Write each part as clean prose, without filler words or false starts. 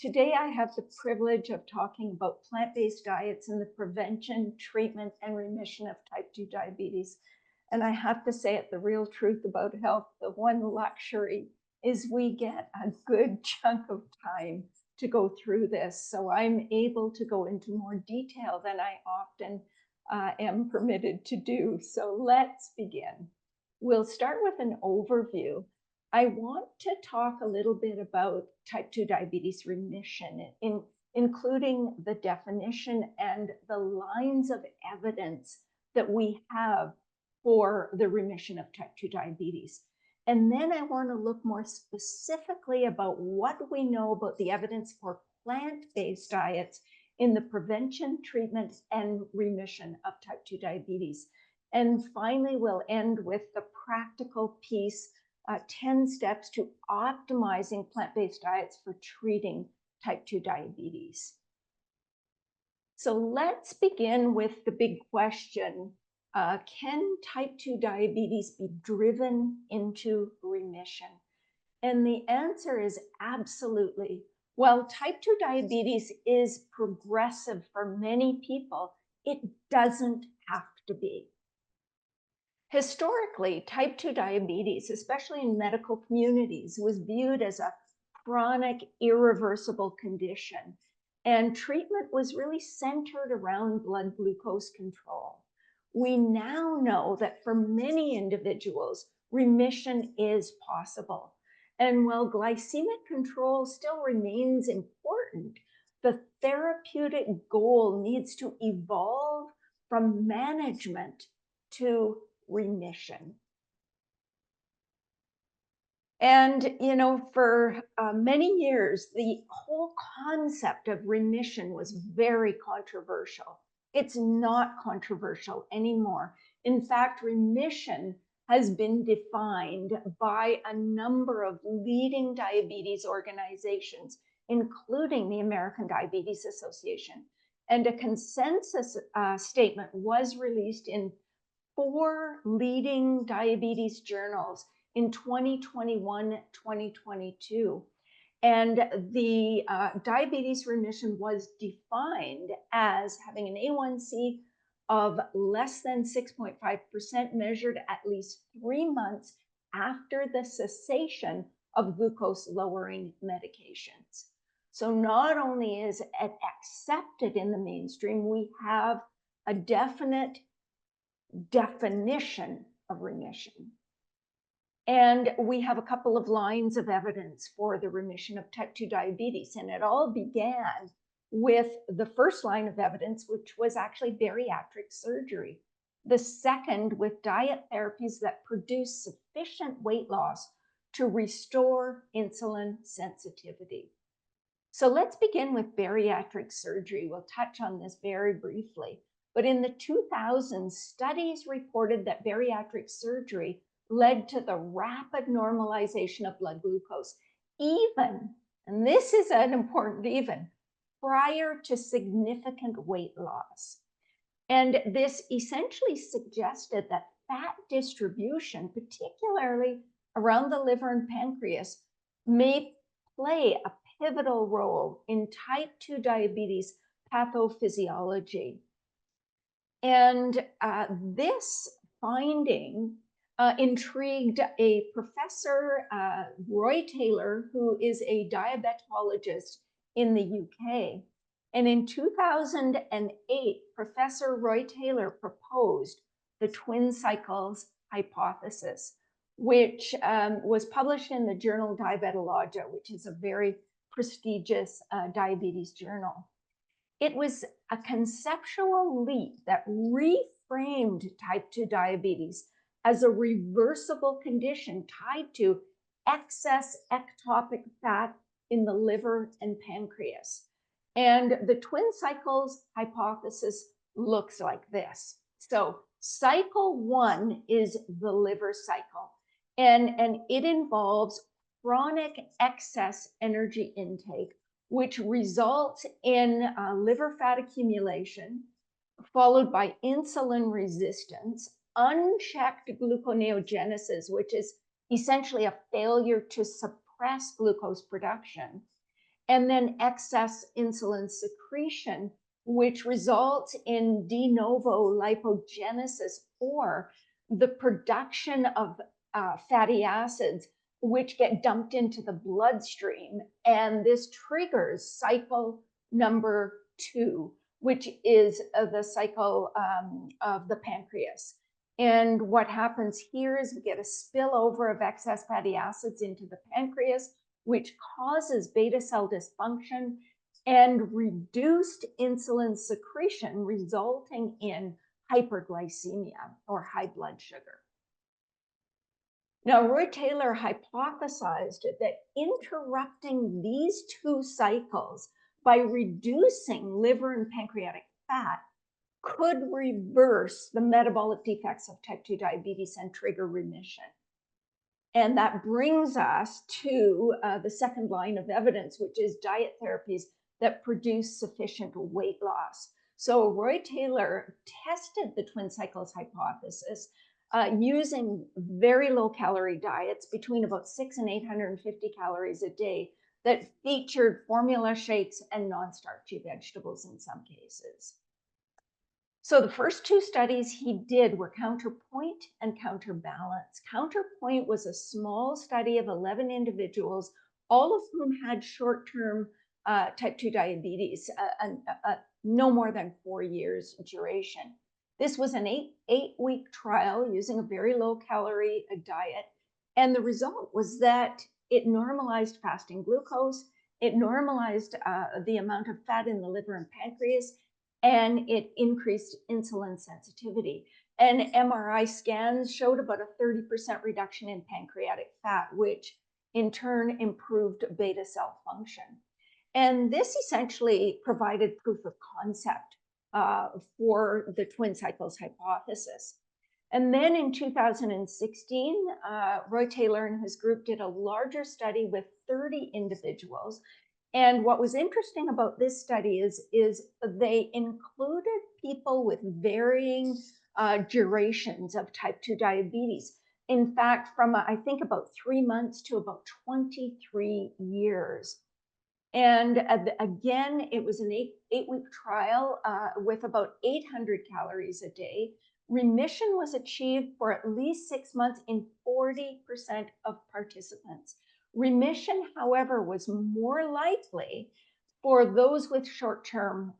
Today I have the privilege of talking about plant-based diets and the prevention, treatment, and remission of type 2 diabetes. And I have to say it, the real truth about health, the one luxury is we get a good chunk of time to go through this. So I'm able to go into more detail than I often am permitted to do. So let's begin. We'll start with an overview. I want to talk a little bit about type 2 diabetes remission, including the definition and the lines of evidence that we have for the remission of type 2 diabetes. And then I want to look more specifically about what we know about the evidence for plant-based diets in the prevention, treatment, and remission of type 2 diabetes. And finally, we'll end with the practical piece, 10 steps to optimizing plant-based diets for treating type 2 diabetes. So let's begin with the big question. Can type 2 diabetes be driven into remission? And the answer is absolutely. While type 2 diabetes is progressive for many people, it doesn't have to be. Historically, type 2 diabetes, especially in medical communities, was viewed as a chronic, irreversible condition, and treatment was really centered around blood glucose control. We now know that for many individuals, remission is possible. And while glycemic control still remains important, the therapeutic goal needs to evolve from management to remission. And, for many years, the whole concept of remission was very controversial. It's not controversial anymore. In fact, remission has been defined by a number of leading diabetes organizations, including the American Diabetes Association. And a consensus statement was released in 4 leading diabetes journals in 2021, 2022. And the diabetes remission was defined as having an A1C of less than 6.5% measured at least 3 months after the cessation of glucose lowering medications. So not only is it accepted in the mainstream, we have a definite definition of remission. And we have a couple of lines of evidence for the remission of type 2 diabetes. And it all began with the first line of evidence, which was actually bariatric surgery. The second with diet therapies that produce sufficient weight loss to restore insulin sensitivity. So let's begin with bariatric surgery. We'll touch on this very briefly. But in the 2000s, studies reported that bariatric surgery led to the rapid normalization of blood glucose, even, and this is an important even, prior to significant weight loss. And this essentially suggested that fat distribution, particularly around the liver and pancreas, may play a pivotal role in type 2 diabetes pathophysiology. And this finding intrigued a professor, Roy Taylor, who is a diabetologist in the UK. And in 2008, Professor Roy Taylor proposed the twin cycles hypothesis, which was published in the journal Diabetologia, which is a very prestigious diabetes journal. It was a conceptual leap that reframed type 2 diabetes as a reversible condition tied to excess ectopic fat in the liver and pancreas. And the twin cycles hypothesis looks like this. So cycle 1 is the liver cycle, and it involves chronic excess energy intake, which results in liver fat accumulation, followed by insulin resistance, unchecked gluconeogenesis, which is essentially a failure to suppress glucose production, and then excess insulin secretion, which results in de novo lipogenesis, or the production of fatty acids, which get dumped into the bloodstream. And this triggers cycle number 2, which is the cycle of the pancreas. And what happens here is we get a spillover of excess fatty acids into the pancreas, which causes beta cell dysfunction and reduced insulin secretion, resulting in hyperglycemia or high blood sugar. Now, Roy Taylor hypothesized that interrupting these 2 cycles by reducing liver and pancreatic fat could reverse the metabolic defects of type 2 diabetes and trigger remission. And that brings us to the second line of evidence, which is diet therapies that produce sufficient weight loss. So Roy Taylor tested the twin cycles hypothesis using very low calorie diets between about 600 and 850 calories a day that featured formula shakes and non-starchy vegetables in some cases. So the first 2 studies he did were Counterpoint and Counterbalance. Counterpoint was a small study of 11 individuals, all of whom had short-term type 2 diabetes, no more than 4 years duration. This was an 8-week trial using a very low calorie diet. And the result was that it normalized fasting glucose, it normalized the amount of fat in the liver and pancreas, and it increased insulin sensitivity. And MRI scans showed about a 30% reduction in pancreatic fat, which in turn improved beta cell function. And this essentially provided proof of concept for the twin cycles hypothesis. And then in 2016, Roy Taylor and his group did a larger study with 30 individuals. And what was interesting about this study is they included people with varying durations of type 2 diabetes. In fact, from I think about 3 months to about 23 years. And again, it was an 8-week trial with about 800 calories a day. Remission was achieved for at least 6 months in 40% of participants. Remission, however, was more likely for those with short-term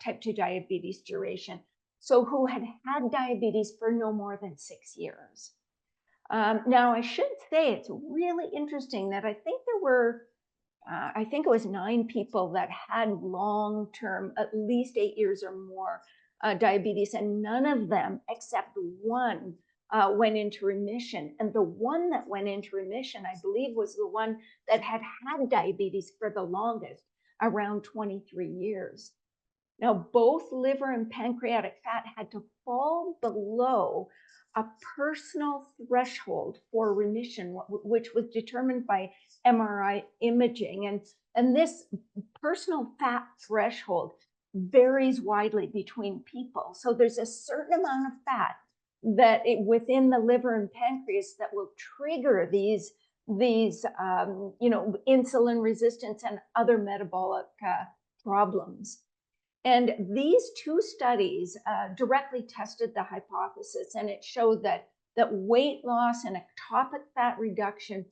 type 2 diabetes duration, so who had had diabetes for no more than 6 years. Now, I should say it's really interesting that I think there were I think it was 9 people that had long-term, at least 8 years or more, diabetes, and none of them, except one, went into remission. And the one that went into remission, I believe, was the one that had had diabetes for the longest, around 23 years. Now, both liver and pancreatic fat had to fall below a personal threshold for remission, which was determined by MRI imaging. And this personal fat threshold varies widely between people. So there's a certain amount of fat that within the liver and pancreas that will trigger these insulin resistance and other metabolic problems. And these 2 studies directly tested the hypothesis, and it showed that weight loss and ectopic fat reduction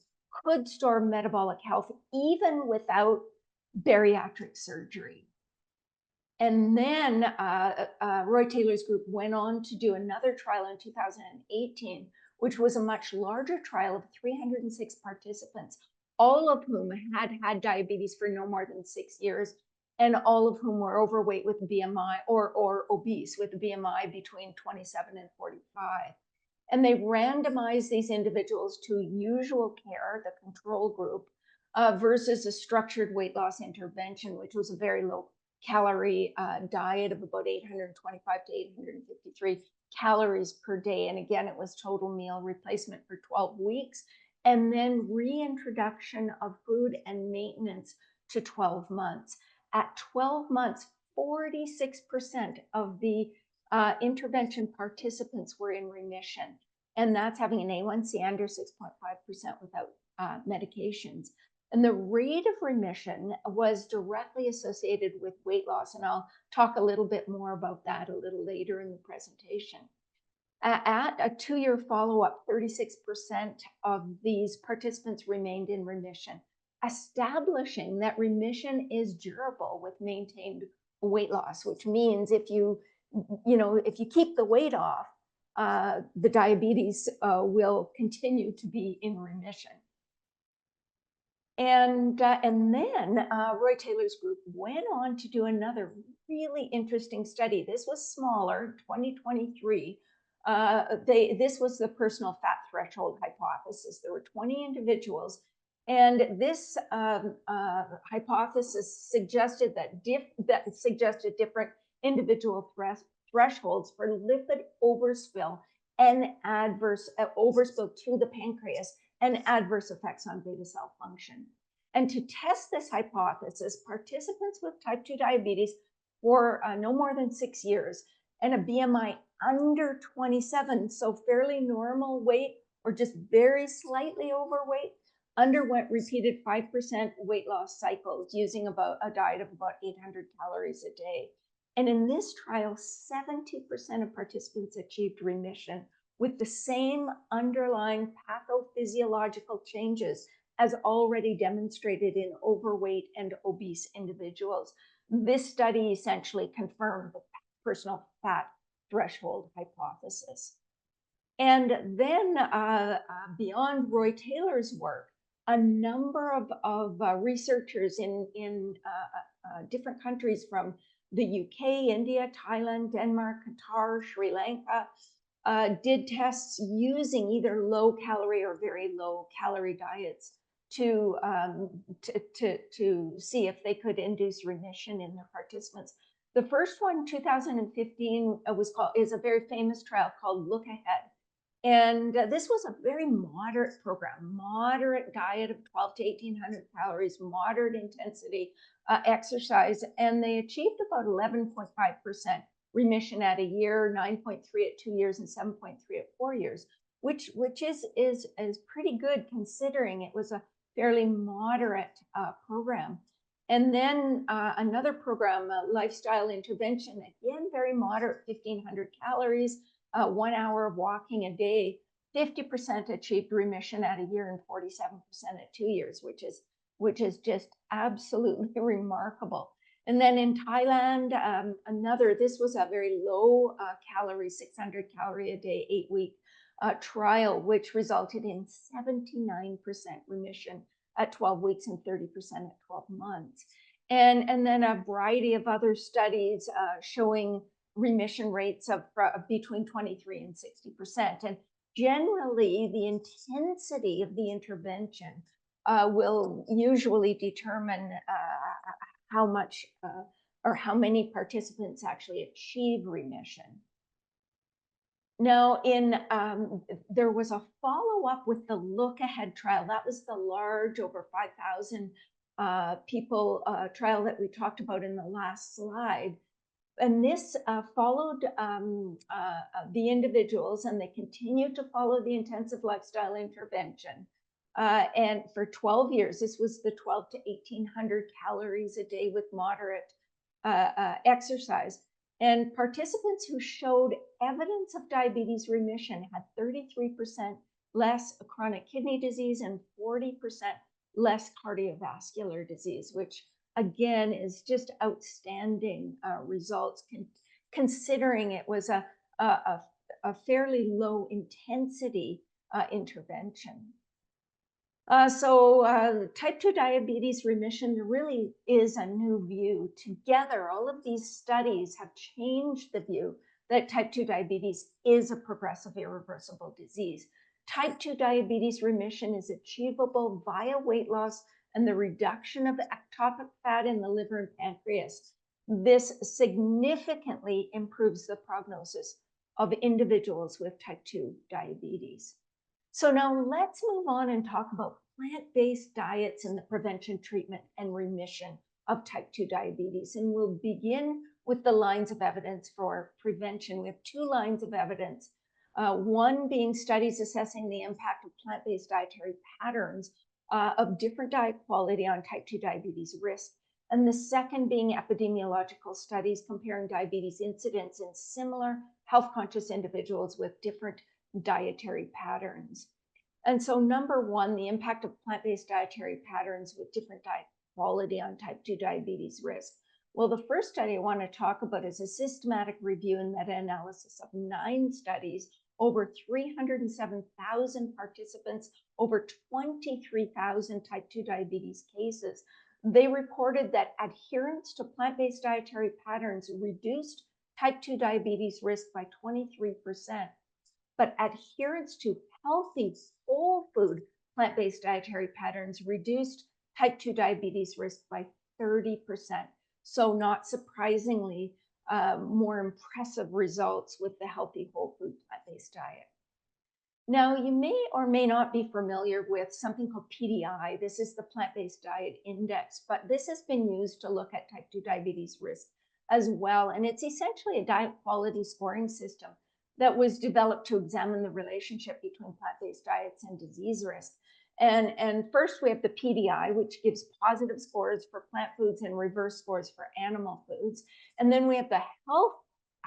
could restore metabolic health even without bariatric surgery. And then Roy Taylor's group went on to do another trial in 2018, which was a much larger trial of 306 participants, all of whom had had diabetes for no more than 6 years, and all of whom were overweight with BMI or obese with a BMI between 27 and 45. And they randomized these individuals to usual care, the control group, versus a structured weight loss intervention, which was a very low calorie diet of about 825 to 853 calories per day. And again, it was total meal replacement for 12 weeks, and then reintroduction of food and maintenance to 12 months. At 12 months, 46% of the intervention participants were in remission, and that's having an A1C under 6.5% without medications. And the rate of remission was directly associated with weight loss. And I'll talk a little bit more about that a little later in the presentation. At a 2-year follow-up, 36% of these participants remained in remission, establishing that remission is durable with maintained weight loss, which means if you keep the weight off, the diabetes will continue to be in remission. And then Roy Taylor's group went on to do another really interesting study. This was smaller, 2023. This was the personal fat threshold hypothesis. There were 20 individuals, and this hypothesis suggested that different individual thresholds for lipid overspill and adverse overspill to the pancreas and adverse effects on beta cell function. And to test this hypothesis, participants with type 2 diabetes for no more than 6 years and a BMI under 27, so fairly normal weight or just very slightly overweight, underwent repeated 5% weight loss cycles using about a diet of about 800 calories a day. And in this trial, 70% of participants achieved remission with the same underlying pathophysiological changes as already demonstrated in overweight and obese individuals. This study essentially confirmed the personal fat threshold hypothesis. And then beyond Roy Taylor's work, a number of researchers in different countries from the UK, India, Thailand, Denmark, Qatar, Sri Lanka, did tests using either low calorie or very low calorie diets to see if they could induce remission in their participants. The first one, 2015, is a very famous trial called Look Ahead. And this was a very moderate program, moderate diet of 12 to 1,800 calories, moderate intensity exercise, and they achieved about 11.5% remission at a year, 9.3 at 2 years, and 7.3 at 4 years, which is pretty good considering it was a fairly moderate program. And then another program, lifestyle intervention, again, very moderate, 1,500 calories, 1 hour of walking a day, 50% achieved remission at a year and 47% at 2 years, which is just absolutely remarkable. And then in Thailand, this was a very low calorie, 600 calorie a day, 8-week trial, which resulted in 79% remission at 12 weeks and 30% at 12 months. And then a variety of other studies showing remission rates of between 23 and 60%. And generally, the intensity of the intervention will usually determine how much or how many participants actually achieve remission. Now, there was a follow-up with the Look Ahead trial. That was the large, over 5,000 people trial that we talked about in the last slide. And this followed the individuals, and they continued to follow the intensive lifestyle intervention. And for 12 years, this was the 12 to 1,800 calories a day with moderate exercise. And participants who showed evidence of diabetes remission had 33% less chronic kidney disease and 40% less cardiovascular disease, which again is just outstanding results considering it was a fairly low intensity intervention. Type 2 diabetes remission really is a new view. Together, all of these studies have changed the view that type 2 diabetes is a progressive irreversible disease. Type 2 diabetes remission is achievable via weight loss and the reduction of ectopic fat in the liver and pancreas. This significantly improves the prognosis of individuals with type 2 diabetes. So now let's move on and talk about plant-based diets in the prevention, treatment, and remission of type 2 diabetes. And we'll begin with the lines of evidence for prevention. We have 2 lines of evidence. One being studies assessing the impact of plant-based dietary patterns of different diet quality on type 2 diabetes risk. And the second being epidemiological studies comparing diabetes incidence in similar health conscious individuals with different dietary patterns. And so number one, the impact of plant-based dietary patterns with different diet quality on type 2 diabetes risk. Well, the first study I want to talk about is a systematic review and meta-analysis of 9 studies, over 307,000 participants, over 23,000 type 2 diabetes cases. They reported that adherence to plant-based dietary patterns reduced type 2 diabetes risk by 23%, but adherence to healthy whole food plant-based dietary patterns reduced type 2 diabetes risk by 30%. So not surprisingly, more impressive results with the healthy whole food plant-based diet. Now, you may or may not be familiar with something called PDI. This is the plant-based diet index, but this has been used to look at type 2 diabetes risk as well. And it's essentially a diet quality scoring system that was developed to examine the relationship between plant-based diets and disease risk. And first we have the PDI, which gives positive scores for plant foods and reverse scores for animal foods. And then we have the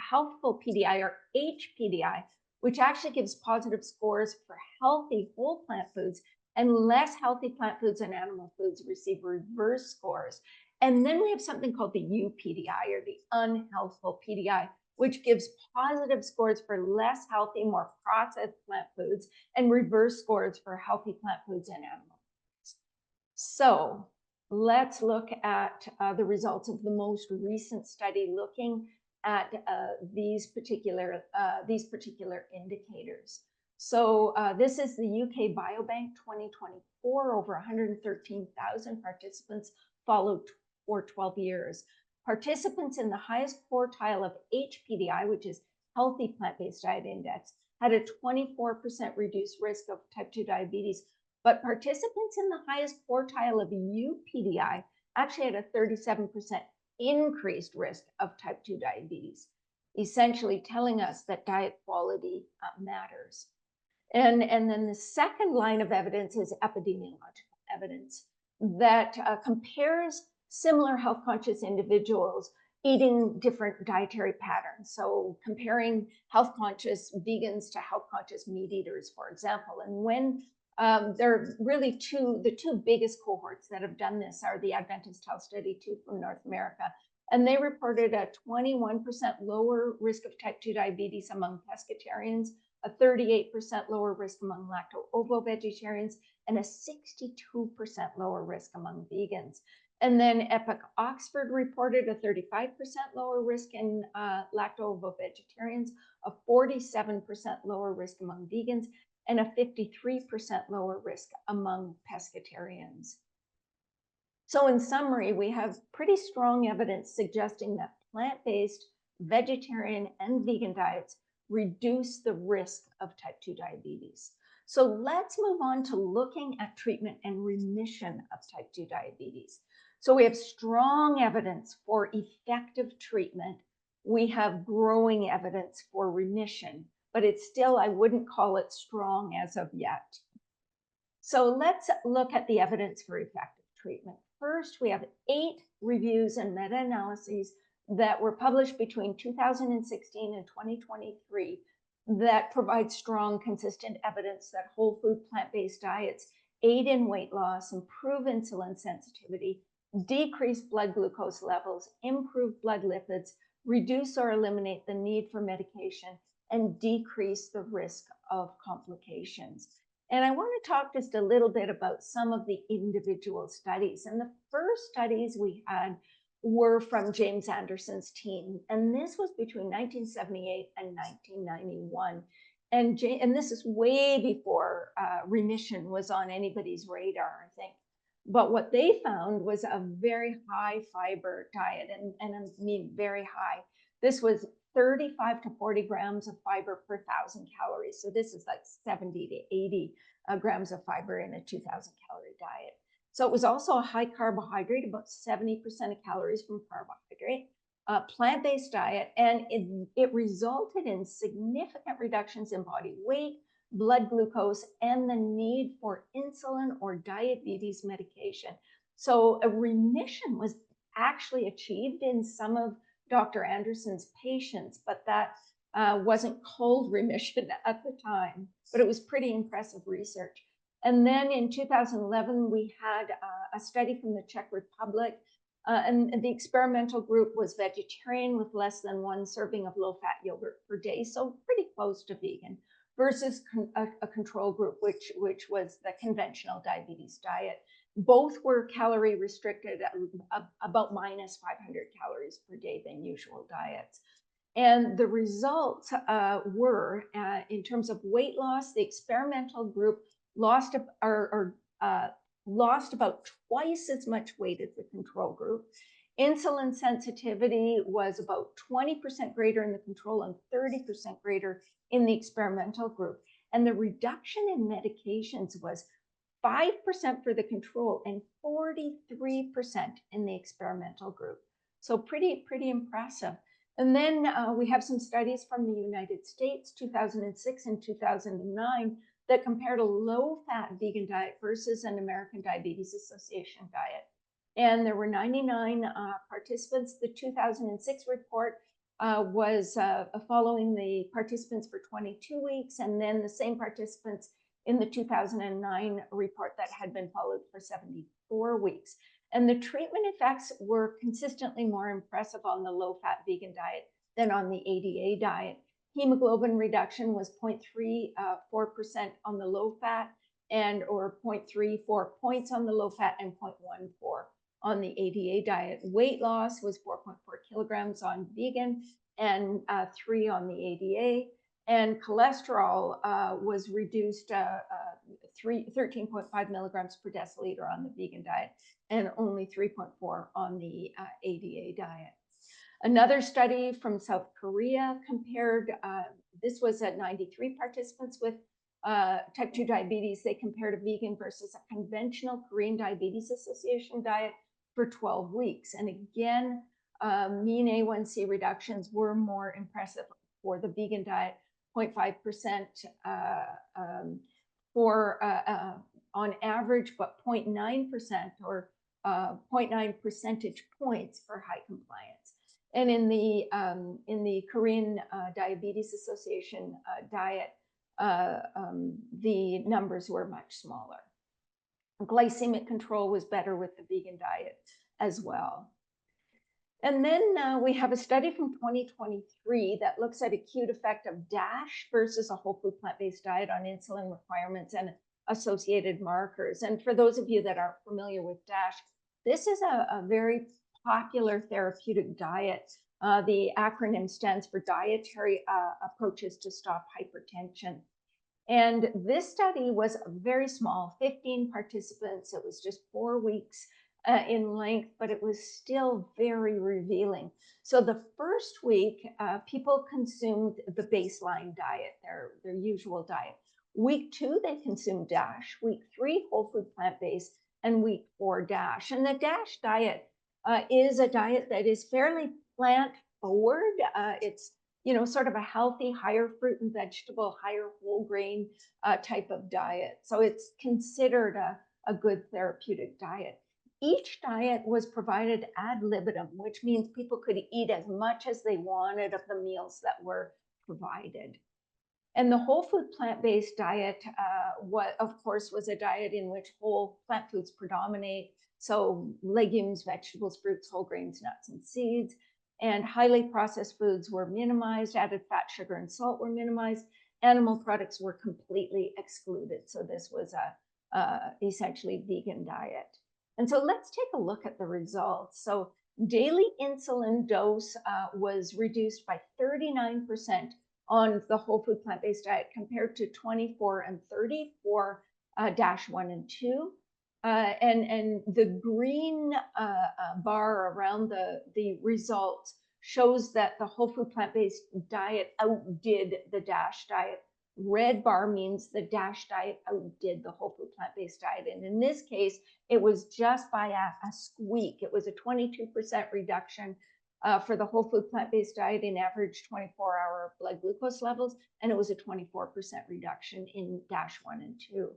healthful PDI, or HPDI, which actually gives positive scores for healthy whole plant foods, and less healthy plant foods and animal foods receive reverse scores. And then we have something called the UPDI, or the unhealthful PDI, which gives positive scores for less healthy, more processed plant foods, and reverse scores for healthy plant foods and animal foods. So let's look at the results of the most recent study looking at these particular indicators. So this is the UK Biobank 2024, over 113,000 participants followed for 12 years. Participants in the highest quartile of HPDI, which is Healthy Plant-Based Diet Index, had a 24% reduced risk of type 2 diabetes, but participants in the highest quartile of UPDI actually had a 37% increased risk of type 2 diabetes, essentially telling us that diet quality matters. And then the second line of evidence is epidemiological evidence that compares similar health conscious individuals eating different dietary patterns. So comparing health conscious vegans to health conscious meat eaters, for example. And when there are really the two biggest cohorts that have done this are the Adventist Health Study 2 from North America. And they reported a 21% lower risk of type 2 diabetes among pescatarians, a 38% lower risk among lacto-ovo-vegetarians, and a 62% lower risk among vegans. And then Epic Oxford reported a 35% lower risk in lacto-ovo-vegetarians, a 47% lower risk among vegans, and a 53% lower risk among pescatarians. So in summary, we have pretty strong evidence suggesting that plant-based, vegetarian, and vegan diets reduce the risk of type 2 diabetes. So let's move on to looking at treatment and remission of type 2 diabetes. So we have strong evidence for effective treatment. We have growing evidence for remission, but it's still, I wouldn't call it strong as of yet. So let's look at the evidence for effective treatment. First, we have 8 reviews and meta-analyses that were published between 2016 and 2023 that provide strong, consistent evidence that whole food plant-based diets aid in weight loss, improve insulin sensitivity, decrease blood glucose levels, improve blood lipids, reduce or eliminate the need for medication, and decrease the risk of complications. And I want to talk just a little bit about some of the individual studies. And the first studies we had were from James Anderson's team. And this was between 1978 and 1991. And this is way before remission was on anybody's radar, I think. But what they found was a very high fiber diet, and I mean very high. This was 35 to 40 grams of fiber per 1,000 calories. So this is like 70 to 80 grams of fiber in a 2,000 calorie diet. So it was also a high carbohydrate, about 70% of calories from carbohydrate, plant-based diet, and it resulted in significant reductions in body weight, blood glucose, and the need for insulin or diabetes medication. So a remission was actually achieved in some of Dr. Anderson's patients, but that wasn't called remission at the time, but it was pretty impressive research. And then in 2011, we had a study from the Czech Republic, and the experimental group was vegetarian with less than 1 serving of low-fat yogurt per day, so pretty close to vegan, versus a control group, which was the conventional diabetes diet. Both were calorie restricted, about minus 500 calories per day than usual diets. And the results were, in terms of weight loss, the experimental group lost lost about twice as much weight as the control group. Insulin sensitivity was about 20% greater in the control and 30% greater in the experimental group. And the reduction in medications was 5% for the control and 43% in the experimental group. So pretty impressive. And then we have some studies from the United States, 2006 and 2009, that compared a low-fat vegan diet versus an American Diabetes Association diet. And there were 99 participants. The 2006 report was following the participants for 22 weeks, and then the same participants in the 2009 report that had been followed for 74 weeks. And the treatment effects were consistently more impressive on the low-fat vegan diet than on the ADA diet. Hemoglobin reduction was 0.34% on the low-fat, or 0.34 points on the low-fat and 0.14 on the ADA diet. Weight loss was 4.4 kilograms on vegan and 3 on the ADA. And cholesterol was reduced 13.5 milligrams per deciliter on the vegan diet and only 3.4 on the ADA diet. Another study from South Korea compared, this was at 93 participants with type 2 diabetes. They compared a vegan versus a conventional Korean Diabetes Association diet for 12 weeks. And again, mean A1C reductions were more impressive for the vegan diet, 0.5% on average, but 0.9% or 0.9 percentage points for high compliance. And in the Korean Diabetes Association diet, the numbers were much smaller. Glycemic control was better with the vegan diet as well. And then we have a study from 2023 that looks at acute effect of DASH versus a whole food plant-based diet on insulin requirements and associated markers. And for those of you that aren't familiar with DASH, this is a very popular therapeutic diet. The acronym stands for Dietary Approaches to Stop Hypertension. And this study was very small, 15 participants. It was just 4 weeks in length, but it was still very revealing. So the first week, people consumed the baseline diet, their usual diet. Week 2, they consumed DASH. Week 3, whole food plant-based, and week 4, DASH. And the DASH diet is a diet that is fairly plant forward. It's sort of a healthy, higher fruit and vegetable, higher whole grain type of diet. So it's considered a good therapeutic diet. Each diet was provided ad libitum, which means people could eat as much as they wanted of the meals that were provided. And the whole food plant-based diet, of course, was a diet in which whole plant foods predominate. So legumes, vegetables, fruits, whole grains, nuts, and seeds. And highly processed foods were minimized, added fat, sugar, and salt were minimized. Animal products were completely excluded. So this was a essentially vegan diet. And so let's take a look at the results. So daily insulin dose was reduced by 39% on the whole food plant-based diet compared to 24 and 30 for DASH 1 and 2. And the green bar around the results shows that the whole food plant-based diet outdid the DASH diet. Red bar means the DASH diet outdid the whole food plant-based diet. And in this case, it was just by a squeak. It was a 22% reduction For the whole food plant-based diet, in average 24-hour blood glucose levels, and it was a 24% reduction in DASH1 and 2.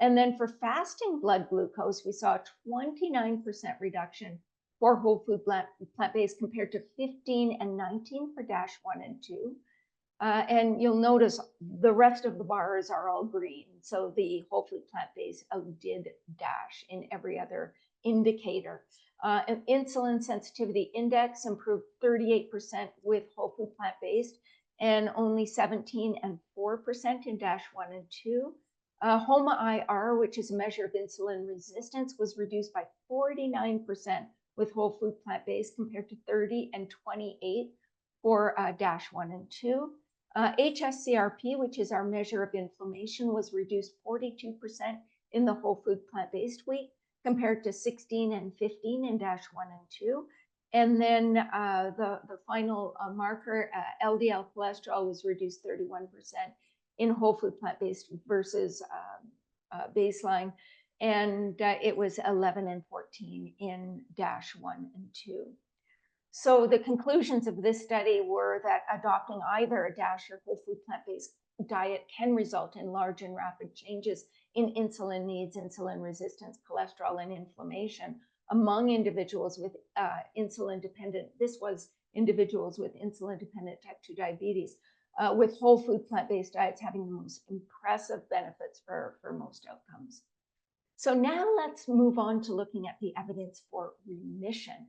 And then for fasting blood glucose, we saw a 29% reduction for whole food plant-based compared to 15 and 19 for DASH1 and 2. And you'll notice the rest of the bars are all green. So the whole food plant-based outdid DASH in every other indicator. An insulin sensitivity index improved 38% with whole food plant-based and only 17 and 4% in DASH1 and 2. HOMA-IR, which is a measure of insulin resistance, was reduced by 49% with whole food plant-based compared to 30 and 28 for DASH1 and 2. HSCRP, which is our measure of inflammation, was reduced 42% in the whole food plant-based week compared to 16 and 15 in DASH1 and 2. And then the final marker, LDL cholesterol, was reduced 31% in whole food plant-based versus baseline. And it was 11 and 14 in DASH1 and 2. So the conclusions of this study were that adopting either a DASH or whole food plant-based diet can result in large and rapid changes in insulin needs, insulin resistance, cholesterol, and inflammation among individuals with insulin-dependent, this was individuals with insulin-dependent type 2 diabetes, with whole food plant-based diets having the most impressive benefits for most outcomes. So now let's move on to looking at the evidence for remission.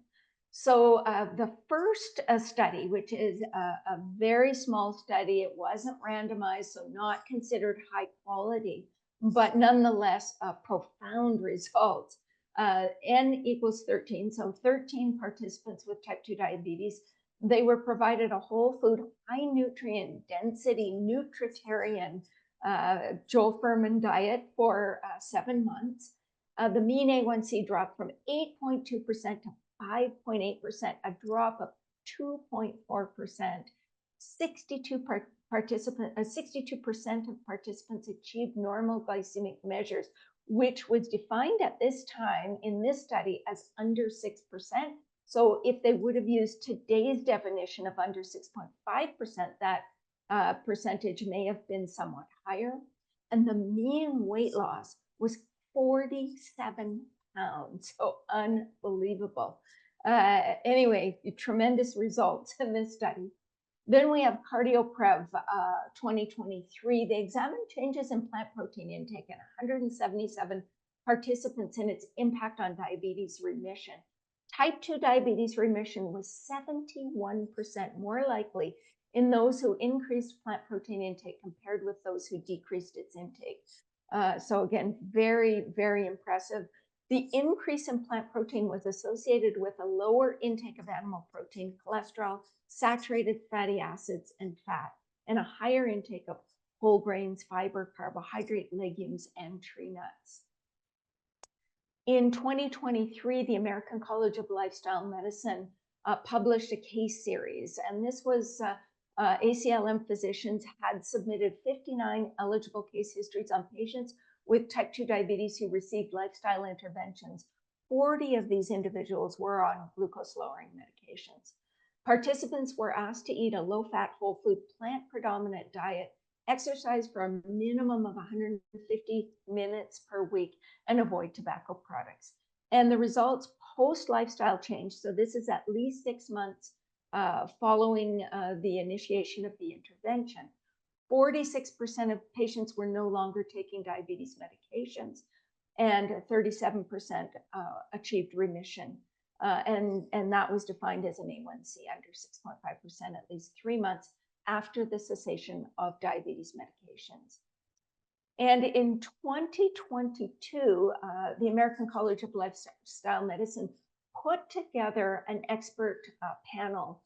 So the first study, which is a very small study, it wasn't randomized, so not considered high quality, but nonetheless profound results. N equals 13, so 13 participants with type 2 diabetes. They were provided a whole food, high nutrient density, nutritarian Joel Fuhrman diet for 7 months. The mean A1C dropped from 8.2% to 5.8%, a drop of 2.4%. 62% of participants achieved normal glycemic measures, which was defined at this time in this study as under 6%. So if they would have used today's definition of under 6.5%, that percentage may have been somewhat higher. And the mean weight loss was 47 pounds, so unbelievable. Anyway, tremendous results in this study. Then we have CardioPrev 2023. They examined changes in plant protein intake in 177 participants and its impact on diabetes remission. Type 2 diabetes remission was 71% more likely in those who increased plant protein intake compared with those who decreased its intake. So again, very, very impressive. The increase in plant protein was associated with a lower intake of animal protein, cholesterol, saturated fatty acids, and fat, and a higher intake of whole grains, fiber, carbohydrate, legumes, and tree nuts. In 2023, the American College of Lifestyle Medicine published a case series, and this was ACLM physicians had submitted 59 eligible case histories on patients with type 2 diabetes who received lifestyle interventions. 40 of these individuals were on glucose-lowering medications. Participants were asked to eat a low-fat, whole food, plant-predominant diet, exercise for a minimum of 150 minutes per week, and avoid tobacco products. And the results post-lifestyle change, so this is at least 6 months following the initiation of the intervention. 46% of patients were no longer taking diabetes medications, and 37% achieved remission. And that was defined as an A1C under 6.5% at least 3 months after the cessation of diabetes medications. And in 2022, the American College of Lifestyle Medicine put together an expert panel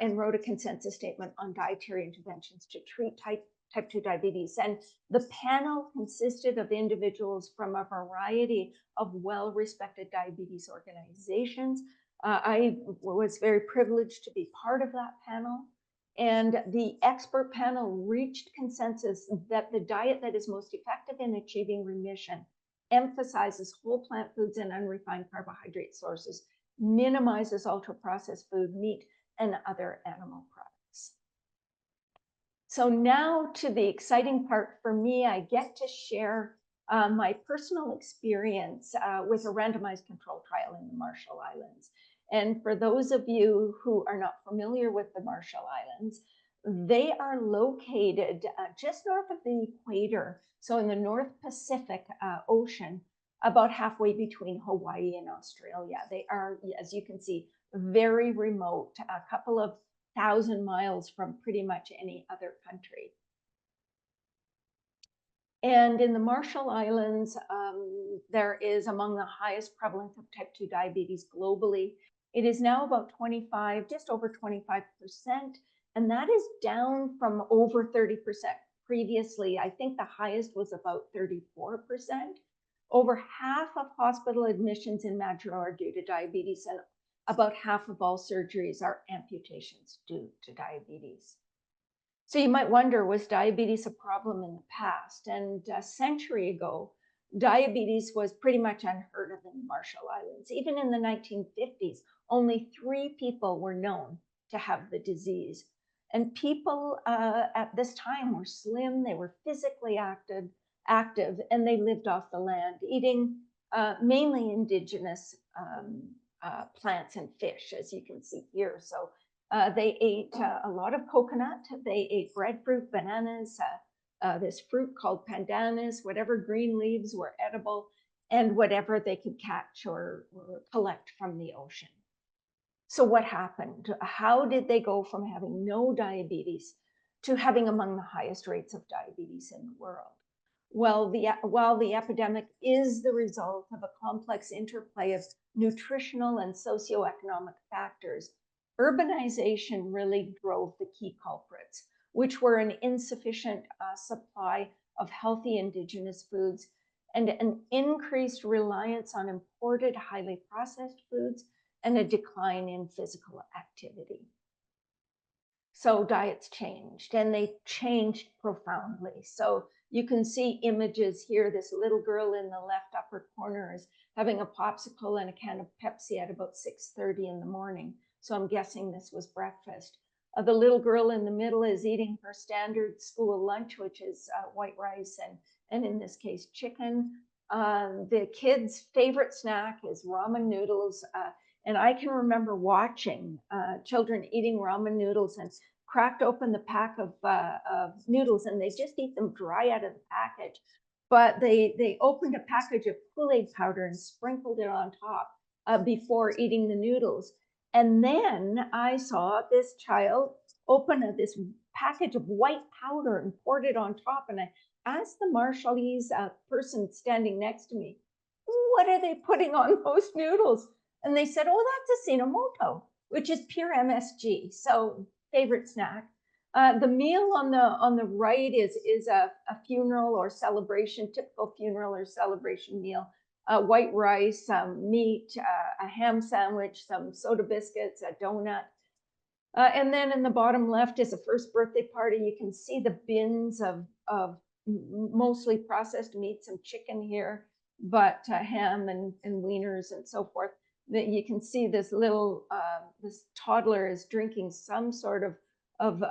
and wrote a consensus statement on dietary interventions to treat type 2 diabetes. And the panel consisted of individuals from a variety of well-respected diabetes organizations. I was very privileged to be part of that panel. And the expert panel reached consensus that the diet that is most effective in achieving remission emphasizes whole plant foods and unrefined carbohydrate sources minimizes ultra-processed food, meat, and other animal products. So now to the exciting part for me, I get to share my personal experience with a randomized control trial in the Marshall Islands. And for those of you who are not familiar with the Marshall Islands, they are located just north of the equator, so in the North Pacific Ocean, about halfway between Hawaii and Australia. They are, as you can see, very remote, a couple of 1,000 miles from pretty much any other country. And in the Marshall Islands, there is among the highest prevalence of type 2 diabetes globally. It is now about 25, just over 25%, and that is down from over 30% previously. I think the highest was about 34%. Over half of hospital admissions in Madrid are due to diabetes, and about half of all surgeries are amputations due to diabetes. So you might wonder, was diabetes a problem in the past? And a century ago, diabetes was pretty much unheard of in the Marshall Islands. Even in the 1950s, only 3 people were known to have the disease. And people at this time were slim, they were physically active, and they lived off the land, eating mainly indigenous plants and fish, as you can see here. So they ate a lot of coconut, they ate breadfruit, bananas, this fruit called pandanus, whatever green leaves were edible, and whatever they could catch or collect from the ocean. So what happened? How did they go from having no diabetes to having among the highest rates of diabetes in the world? Well, while the epidemic is the result of a complex interplay of nutritional and socioeconomic factors, urbanization really drove the key culprits, which were an insufficient supply of healthy indigenous foods and an increased reliance on imported, highly processed foods, and a decline in physical activity. So diets changed, and they changed profoundly. So you can see images here. This little girl in the left upper corner is having a popsicle and a can of Pepsi at about 6:30 in the morning. So I'm guessing this was breakfast. The little girl in the middle is eating her standard school lunch, which is white rice and in this case, chicken. The kids' favorite snack is ramen noodles. And I can remember watching children eating ramen noodles and cracked open the pack of noodles, and they just eat them dry out of the package. But they opened a package of Kool-Aid powder and sprinkled it on top before eating the noodles. And then I saw this child open this package of white powder and poured it on top. And I asked the Marshallese person standing next to me, what are they putting on those noodles? And they said, oh, that's a Sinamoto, which is pure MSG. So favorite snack. The meal on the right is a funeral or celebration, typical funeral or celebration meal. White rice, meat, a ham sandwich, some soda biscuits, a donut. And then in the bottom left is a first birthday party. You can see the bins of mostly processed meat, some chicken here, but ham and wieners and so forth. That you can see this little this toddler is drinking some sort of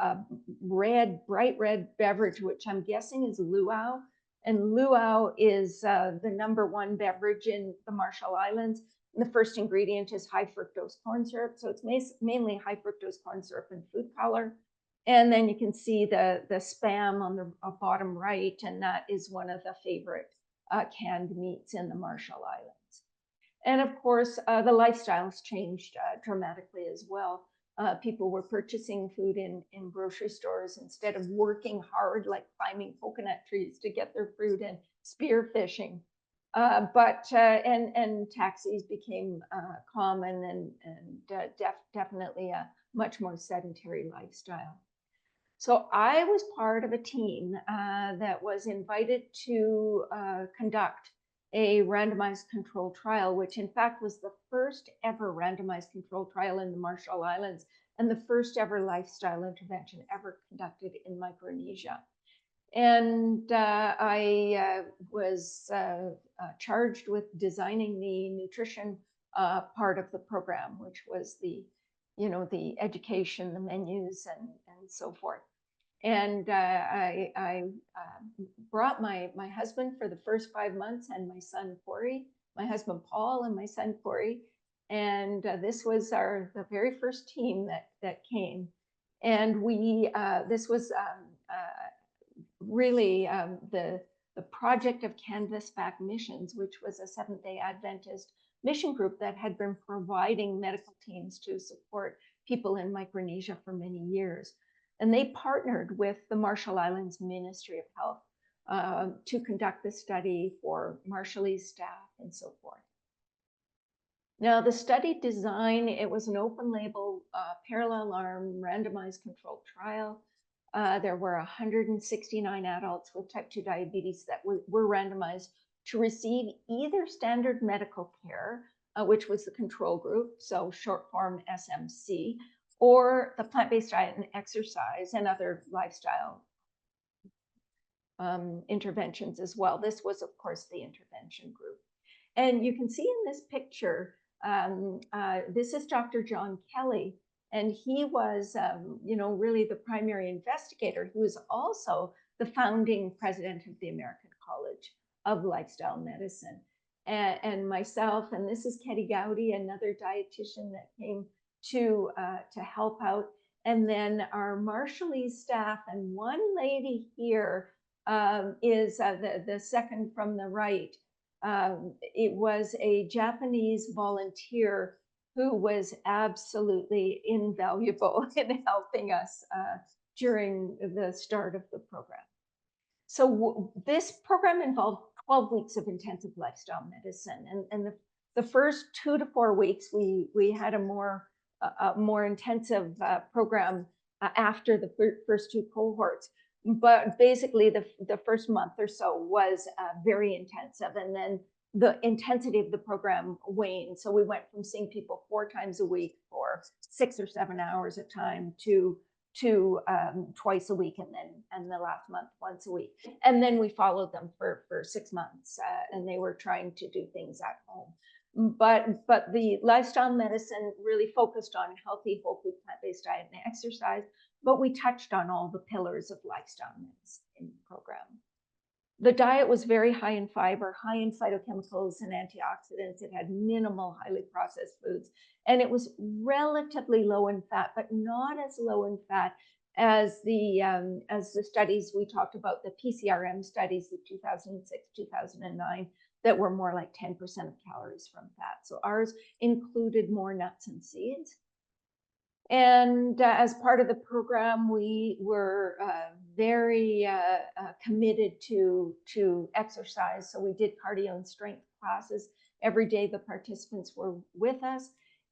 bright red beverage, which I'm guessing is luau. And luau is the #1 beverage in the Marshall Islands. And the first ingredient is high fructose corn syrup. So it's mainly high fructose corn syrup and food color. And then you can see the Spam on the bottom right, and that is one of the favorite canned meats in the Marshall Islands. And of course, the lifestyles changed dramatically as well. People were purchasing food in grocery stores instead of working hard, like climbing coconut trees to get their fruit and spearfishing. And taxis became common and definitely a much more sedentary lifestyle. So I was part of a team that was invited to conduct a randomized control trial, which in fact was the first ever randomized control trial in the Marshall Islands and the first ever lifestyle intervention ever conducted in Micronesia. And I was charged with designing the nutrition part of the program, which was the, the education, the menus, and so forth. And I brought my husband for the first 5 months, and my son Corey, my husband Paul, and my son Corey, and this was the very first team that came, and this was really the project of Canvas Back Missions, which was a Seventh-day Adventist mission group that had been providing medical teams to support people in Micronesia for many years. And they partnered with the Marshall Islands Ministry of Health to conduct the study for Marshallese staff and so forth. Now, the study design, it was an open label, parallel arm, randomized controlled trial. There were 169 adults with type 2 diabetes that were randomized to receive either standard medical care, which was the control group, so short form SMC, or the plant-based diet and exercise and other lifestyle interventions as well. This was, of course, the intervention group. And you can see in this picture, this is Dr. John Kelly, and he was, really the primary investigator. He was also the founding president of the American College of Lifestyle Medicine. And myself, and this is Ketty Gowdy, another dietitian that came to help out. And then our Marshallese staff, and one lady here is the second from the right. It was a Japanese volunteer who was absolutely invaluable in helping us during the start of the program. So this program involved 12 weeks of intensive lifestyle medicine. And the first 2 to 4 weeks, we had a more intensive program after the first 2 cohorts. But basically, the first month or so was very intensive, and then the intensity of the program waned. So we went from seeing people 4 times a week for 6 or 7 hours a time to twice a week, and the last month once a week. And then we followed them for 6 months, and they were trying to do things at home. But the lifestyle medicine really focused on healthy, whole food, plant-based diet and exercise. But we touched on all the pillars of lifestyle medicine in the program. The diet was very high in fiber, high in phytochemicals and antioxidants. It had minimal highly processed foods, and it was relatively low in fat, but not as low in fat as the studies we talked about, the PCRM studies, the 2006, 2009, that were more like 10% of calories from fat. So ours included more nuts and seeds. And as part of the program, we were very committed to exercise. So we did cardio and strength classes every day. The participants were with us,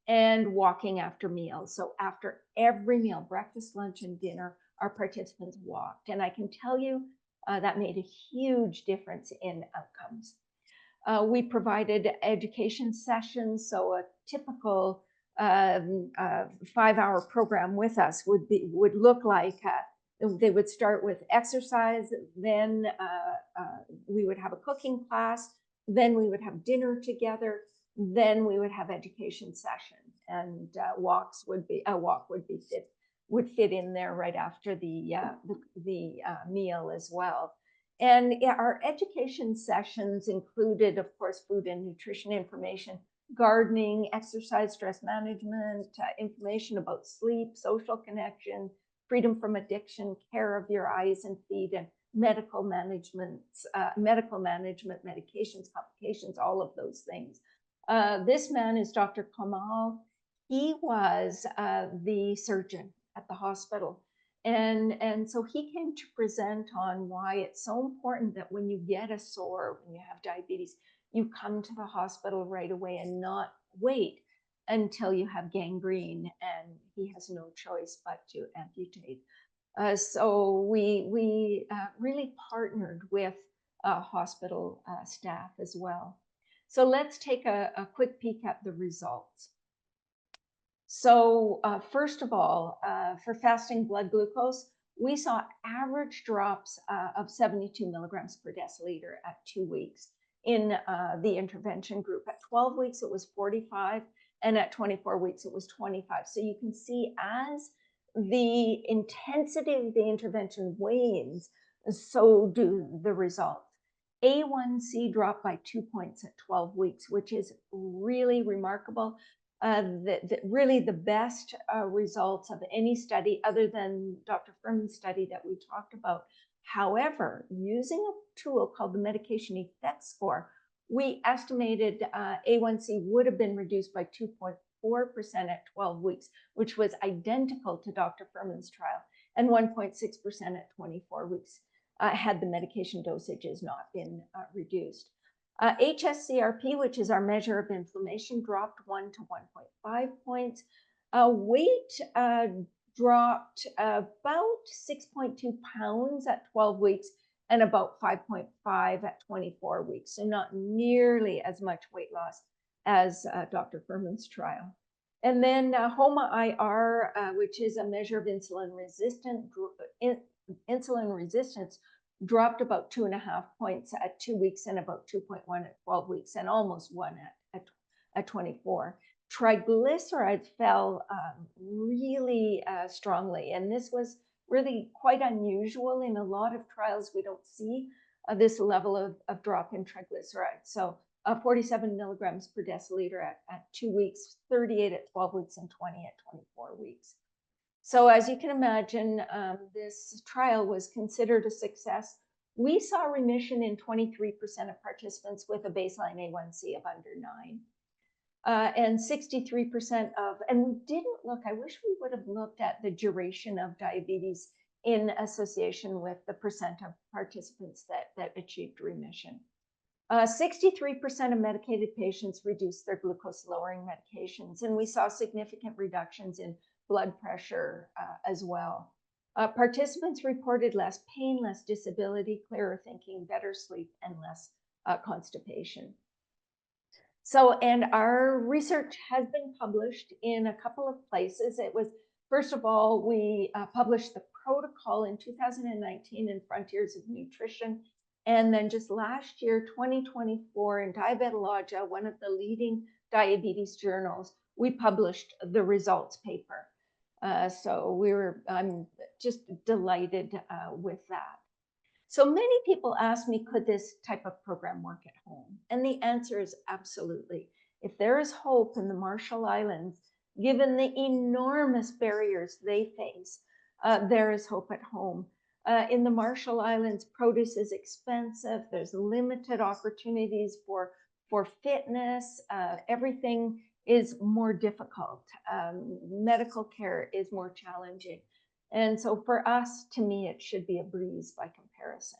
and walking after meals. So after every meal, breakfast, lunch, and dinner, our participants walked. And I can tell you that made a huge difference in outcomes. We provided education sessions. So a typical 5-hour program with us would look like they would start with exercise, then we would have a cooking class, then we would have dinner together, then we would have education session, and a walk would fit in there right after the meal as well. And our education sessions included, of course, food and nutrition information, gardening, exercise, stress management, information about sleep, social connection, freedom from addiction, care of your eyes and feet, and medical management, medications, complications, all of those things. This man is Dr. Kamal. He was the surgeon at the hospital. And so he came to present on why it's so important that when you get a sore, when you have diabetes, you come to the hospital right away and not wait until you have gangrene and he has no choice but to amputate. So we really partnered with hospital staff as well. So let's take a quick peek at the results. So first of all, for fasting blood glucose, we saw average drops of 72 milligrams per deciliter at 2 weeks. in the intervention group. At 12 weeks, it was 45, and at 24 weeks, it was 25. So you can see as the intensity of the intervention wanes, so do the results. A1C dropped by 2 points at 12 weeks, which is really remarkable. Really the best results of any study other than Dr. Furman's study that we talked about. However, using a tool called the medication effect score, we estimated A1C would have been reduced by 2.4% at 12 weeks, which was identical to Dr. Furman's trial, and 1.6% at 24 weeks, had the medication dosages not been reduced. HSCRP, which is our measure of inflammation, dropped 1 to 1.5 points. Weight dropped about 6.2 pounds at 12 weeks and about 5.5 at 24 weeks. So not nearly as much weight loss as Dr. Furman's trial. And then HOMA-IR, which is a measure of insulin resistance, dropped about 2.5 points at 2 weeks and about 2.1 at 12 weeks and almost 1 at 24. Triglycerides fell really strongly, and this was really quite unusual. In a lot of trials, we don't see this level of drop in triglycerides. So 47 milligrams per deciliter at 2 weeks, 38 at 12 weeks, and 20 at 24 weeks. So as you can imagine, this trial was considered a success. We saw remission in 23% of participants with a baseline A1C of under 9. And 63% of, and we didn't look, I wish we would have looked at the duration of diabetes in association with the percent of participants that achieved remission. 63% of medicated patients reduced their glucose lowering medications, and we saw significant reductions in blood pressure as well. Participants reported less pain, less disability, clearer thinking, better sleep, and less constipation. So, and our research has been published in a couple of places. It was, first of all, we published the protocol in 2019 in Frontiers of Nutrition. And then just last year, 2024, in Diabetologia, one of the leading diabetes journals, we published the results paper. So I'm just delighted with that. So many people ask me, could this type of program work at home? And the answer is absolutely. If there is hope in the Marshall Islands, given the enormous barriers they face, there is hope at home. In the Marshall Islands, produce is expensive. There's limited opportunities for fitness. Everything is more difficult. Medical care is more challenging. And so for us, to me, it should be a breeze by comparison.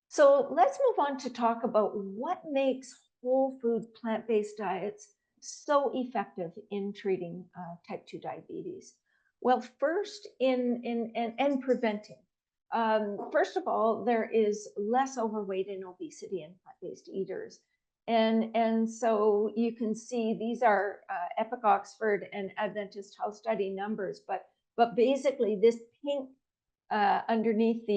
So let's move on to talk about what makes whole food plant-based diets so effective in treating type 2 diabetes. Well, first and preventing. First of all, there is less overweight and obesity in plant-based eaters. And so you can see these are Epic Oxford and Adventist Health Study numbers, but basically this pink underneath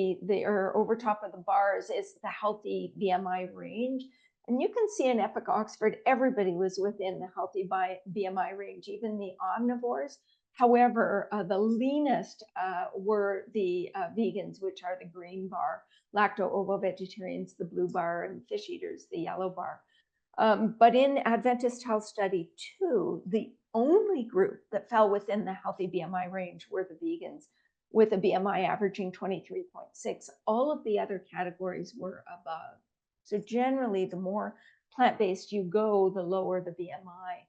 or over top of the bars is the healthy BMI range. And you can see in Epic Oxford, everybody was within the healthy BMI range, even the omnivores. However, the leanest were the vegans, which are the green bar, lacto-ovo-vegetarians, the blue bar, and fish eaters, the yellow bar. But in Adventist Health Study 2, the only group that fell within the healthy BMI range were the vegans, with a BMI averaging 23.6. All of the other categories were above. So generally, the more plant-based you go, the lower the BMI.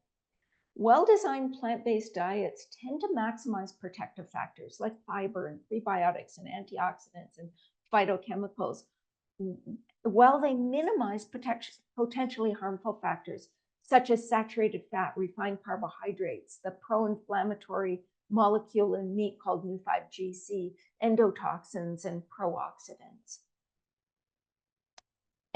Well-designed plant-based diets tend to maximize protective factors like fiber and prebiotics and antioxidants and phytochemicals, while they minimize potentially harmful factors such as saturated fat, refined carbohydrates, the pro-inflammatory molecule in meat called mu5GC, endotoxins, and pro-oxidants.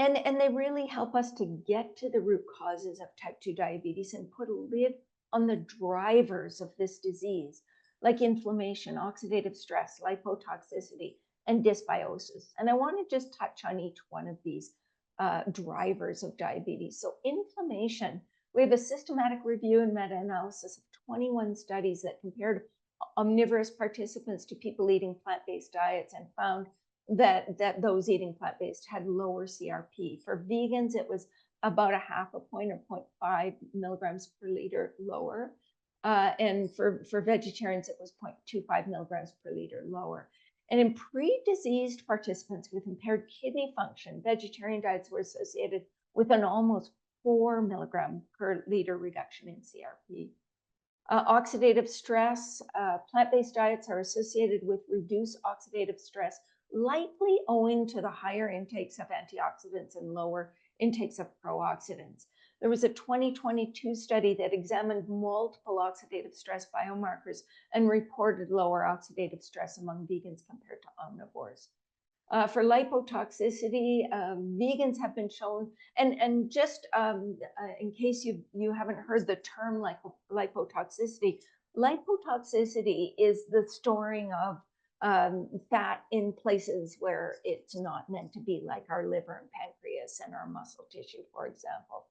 And they really help us to get to the root causes of type 2 diabetes and put a lid on the drivers of this disease, like inflammation, oxidative stress, lipotoxicity, and dysbiosis. And I want to just touch on each one of these. drivers of diabetes. So inflammation, we have a systematic review and meta-analysis of 21 studies that compared omnivorous participants to people eating plant-based diets and found that those eating plant-based had lower CRP. For vegans, it was about a half a point or 0.5 milligrams per liter lower. And for vegetarians, it was 0.25 milligrams per liter lower. And in pre-diseased participants with impaired kidney function, vegetarian diets were associated with an almost 4 milligram per liter reduction in CRP. Oxidative stress, plant-based diets are associated with reduced oxidative stress, likely owing to the higher intakes of antioxidants and lower intakes of pro-oxidants. There was a 2022 study that examined multiple oxidative stress biomarkers and reported lower oxidative stress among vegans compared to omnivores. For lipotoxicity, vegans have been shown, and just in case you haven't heard the term lipotoxicity, lipotoxicity is the storing of fat in places where it's not meant to be, like our liver and pancreas and our muscle tissue, for example.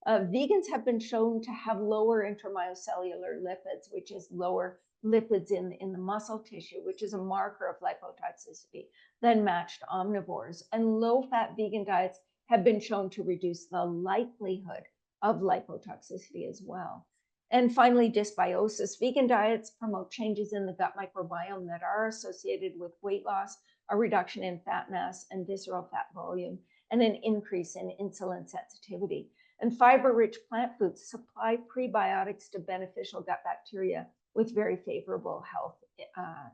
Vegans have been shown to have lower intramyocellular lipids, which is lower lipids in the muscle tissue, which is a marker of lipotoxicity, than matched omnivores. And low-fat vegan diets have been shown to reduce the likelihood of lipotoxicity as well. And finally, dysbiosis. Vegan diets promote changes in the gut microbiome that are associated with weight loss, a reduction in fat mass and visceral fat volume, and an increase in insulin sensitivity. And fiber-rich plant foods supply prebiotics to beneficial gut bacteria with very favorable health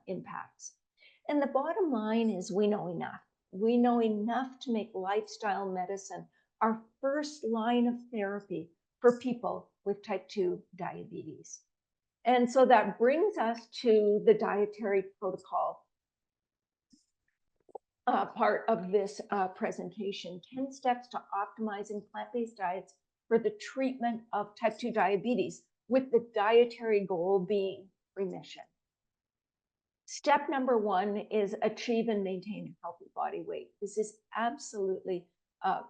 impacts. And the bottom line is we know enough. We know enough to make lifestyle medicine our first line of therapy for people with type 2 diabetes. And so that brings us to the dietary protocol part of this presentation, 10 steps to optimizing plant-based diets for the treatment of type 2 diabetes, with the dietary goal being remission. Step number 1 is achieve and maintain a healthy body weight. This is absolutely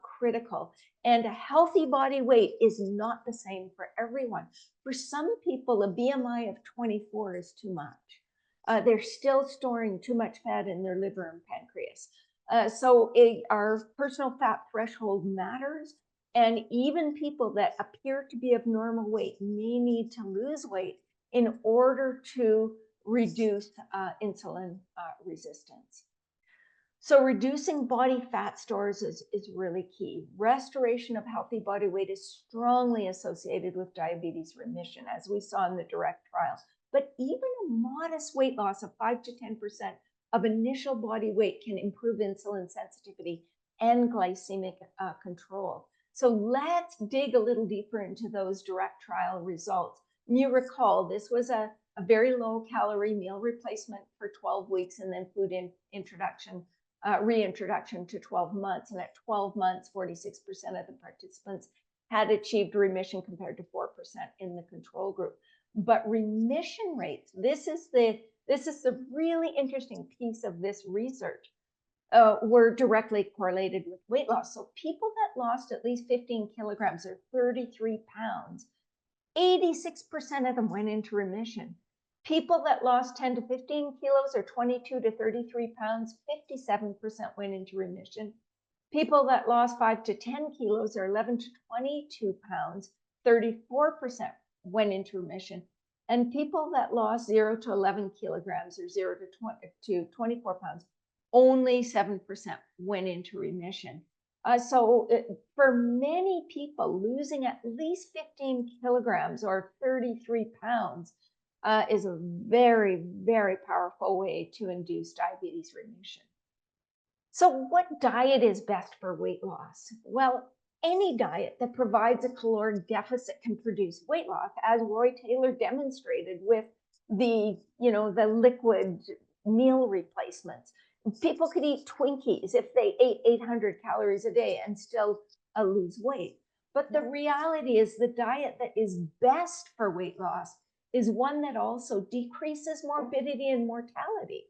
critical. And a healthy body weight is not the same for everyone. For some people, a BMI of 24 is too much. They're still storing too much fat in their liver and pancreas. So our personal fat threshold matters. And even people that appear to be of normal weight may need to lose weight in order to reduce insulin resistance. So reducing body fat stores is really key. Restoration of healthy body weight is strongly associated with diabetes remission, as we saw in the DIRECT trial. But even a modest weight loss of 5 to 10% of initial body weight can improve insulin sensitivity and glycemic control. So let's dig a little deeper into those DIRECT trial results. And you recall, this was a very low calorie meal replacement for 12 weeks and then food reintroduction to 12 months. And at 12 months, 46% of the participants had achieved remission compared to 4% in the control group. But remission rates, this is the really interesting piece of this research, were directly correlated with weight loss. So people that lost at least 15 kilograms or 33 pounds, 86% of them went into remission. People that lost 10 to 15 kilos or 22 to 33 pounds, 57% went into remission. People that lost 5 to 10 kilos or 11 to 22 pounds, 34% went into remission. And people that lost 0 to 11 kilograms or 0 to 24 pounds, only 7% went into remission. So for many people, losing at least 15 kilograms or 33 pounds is a very, very powerful way to induce diabetes remission. So what diet is best for weight loss? Well, any diet that provides a caloric deficit can produce weight loss, as Roy Taylor demonstrated with the liquid meal replacements. People could eat Twinkies if they ate 800 calories a day and still lose weight. But the reality is the diet that is best for weight loss is one that also decreases morbidity and mortality,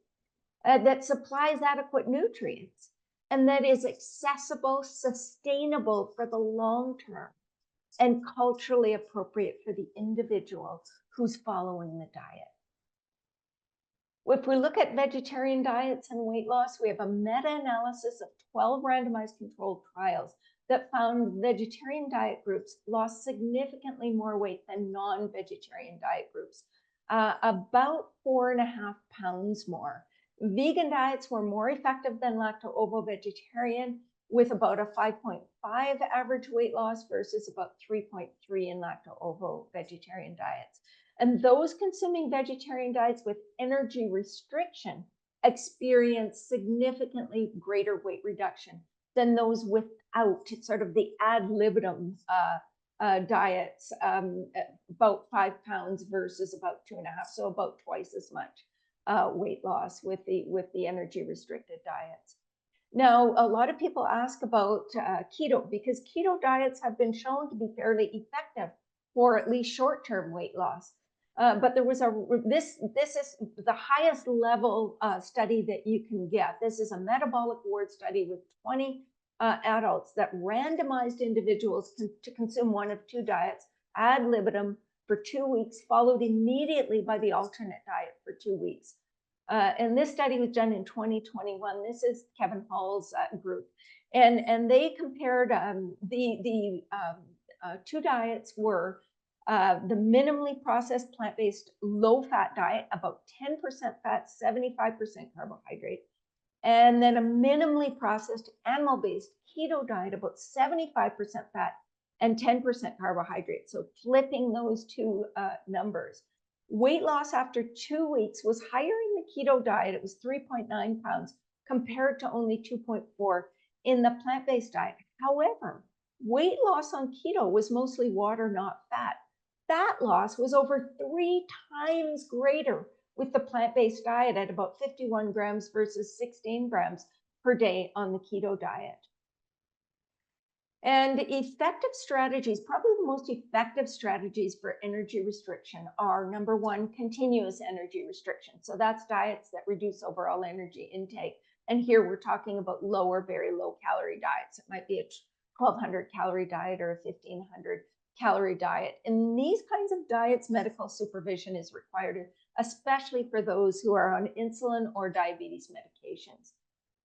that supplies adequate nutrients, and that is accessible, sustainable for the long term, and culturally appropriate for the individual who's following the diet. If we look at vegetarian diets and weight loss, we have a meta-analysis of 12 randomized controlled trials that found vegetarian diet groups lost significantly more weight than non-vegetarian diet groups, about 4.5 pounds more. Vegan diets were more effective than lacto-ovo-vegetarian, with about a 5.5 average weight loss versus about 3.3 in lacto-ovo-vegetarian diets. And those consuming vegetarian diets with energy restriction experience significantly greater weight reduction than those without, sort of the ad libitum diets, about 5 pounds versus about 2.5, so about twice as much weight loss with the energy restricted diets. Now, a lot of people ask about keto, because keto diets have been shown to be fairly effective for at least short-term weight loss. But there was this is the highest level study that you can get. This is a metabolic ward study with 20 adults that randomized individuals to consume one of two diets ad libitum for 2 weeks, followed immediately by the alternate diet for 2 weeks. And this study was done in 2021. This is Kevin Hall's group. And they compared the two diets were the minimally processed plant-based low-fat diet, about 10% fat, 75% carbohydrate, and then a minimally processed animal-based keto diet, about 75% fat and 10% carbohydrate. So flipping those two numbers. Weight loss after 2 weeks was higher in the keto diet. It was 3.9 pounds compared to only 2.4 in the plant-based diet. However, weight loss on keto was mostly water, not fat. Fat loss was over 3 times greater with the plant-based diet at about 51 grams versus 16 grams per day on the keto diet. And effective strategies, probably the most effective strategies for energy restriction are, number one, continuous energy restriction. So that's diets that reduce overall energy intake. And here we're talking about lower, very low calorie diets. It might be a 1,200 calorie diet or a 1,500 calorie diet. In these kinds of diets, medical supervision is required, especially for those who are on insulin or diabetes medications.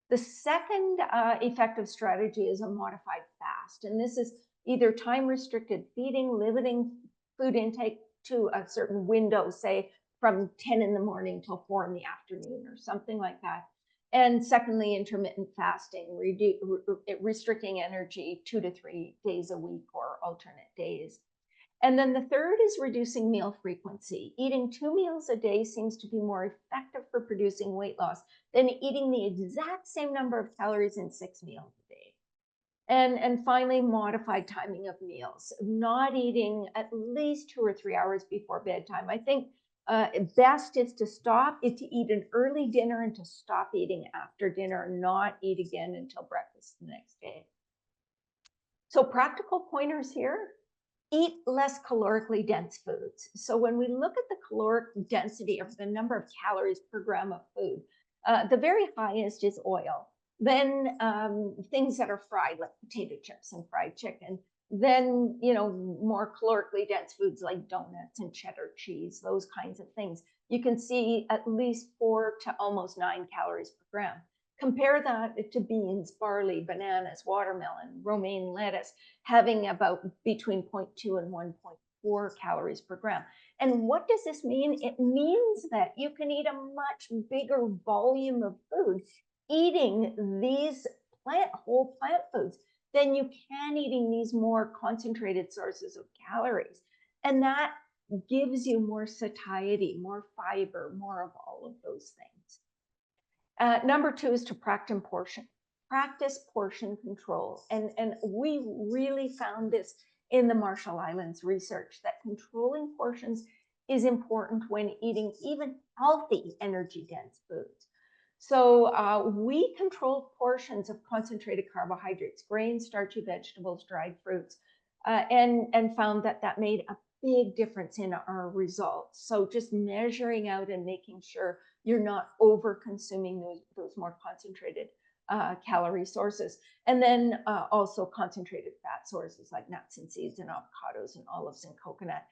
The second effective strategy is a modified fast. And this is either time-restricted feeding, limiting food intake to a certain window, say from 10 in the morning till 4 in the afternoon or something like that. And secondly, intermittent fasting, restricting energy 2 to 3 days a week or alternate days. And then the third is reducing meal frequency. Eating 2 meals a day seems to be more effective for producing weight loss than eating the exact same number of calories in 6 meals a day. And finally, modified timing of meals, not eating at least 2 or 3 hours before bedtime. I think best is to eat an early dinner and to stop eating after dinner and not eat again until breakfast the next day. So practical pointers here. Eat less calorically dense foods. So when we look at the caloric density of the number of calories per gram of food, the very highest is oil. Then things that are fried, like potato chips and fried chicken. Then, more calorically dense foods like donuts and cheddar cheese, those kinds of things. You can see at least 4 to almost 9 calories per gram. Compare that to beans, barley, bananas, watermelon, romaine lettuce, having about between 0.2 and 1.4 calories per gram. And what does this mean? It means that you can eat a much bigger volume of food eating these whole plant foods than you can eating these more concentrated sources of calories. And that gives you more satiety, more fiber, more of all of those things. Number 2 is to practice portion control. And we really found this in the Marshall Islands research, that controlling portions is important when eating even healthy energy dense foods. So we controlled portions of concentrated carbohydrates, grains, starchy vegetables, dried fruits, and found that made a big difference in our results. So just measuring out and making sure you're not over consuming those more concentrated calorie sources. And then also concentrated fat sources like nuts and seeds and avocados and olives and coconut.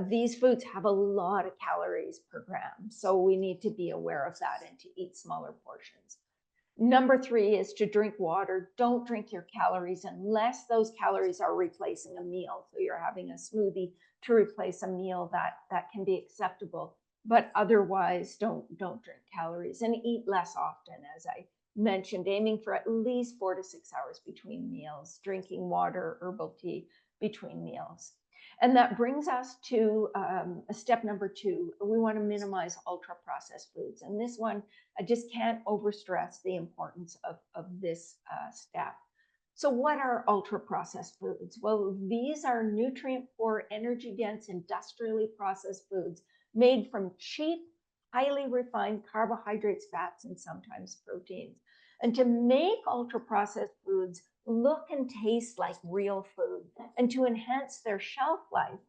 These foods have a lot of calories per gram, so we need to be aware of that and to eat smaller portions. Number 3 is to drink water. Don't drink your calories unless those calories are replacing a meal. So you're having a smoothie to replace a meal, that can be acceptable. But otherwise, don't drink calories, and eat less often, as I mentioned, aiming for at least 4 to 6 hours between meals, drinking water, herbal tea between meals. And that brings us to step number 2. We want to minimize ultra processed foods. And this one, I just can't overstress the importance of this step. So what are ultra processed foods? Well, these are nutrient poor, energy dense, industrially processed foods made from cheap, highly refined carbohydrates, fats, and sometimes proteins. And to make ultra processed foods look and taste like real food, and to enhance their shelf life,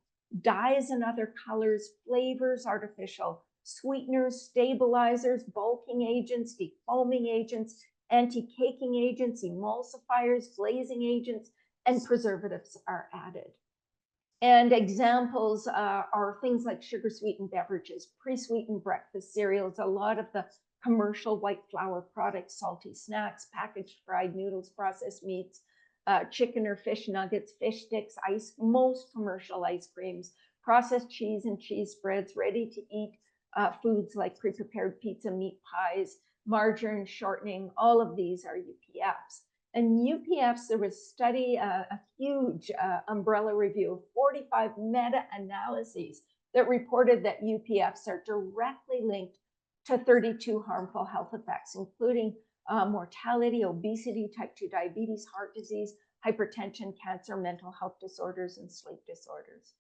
dyes and other colors, flavors, artificial sweeteners, stabilizers, bulking agents, defoaming agents, anti-caking agents, emulsifiers, glazing agents, and preservatives are added. And examples are things like sugar-sweetened beverages, pre-sweetened breakfast cereals, a lot of the commercial white flour products, salty snacks, packaged fried noodles, processed meats, chicken or fish nuggets, fish sticks, most commercial ice creams, processed cheese and cheese spreads, ready-to-eat foods like pre-prepared pizza, meat pies, margarine, shortening, all of these are UPFs. And UPFs, there was a study, a huge umbrella review of 45 meta-analyses that reported that UPFs are directly linked to 32 harmful health effects, including mortality, obesity, type 2 diabetes, heart disease, hypertension, cancer, mental health disorders, and sleep disorders.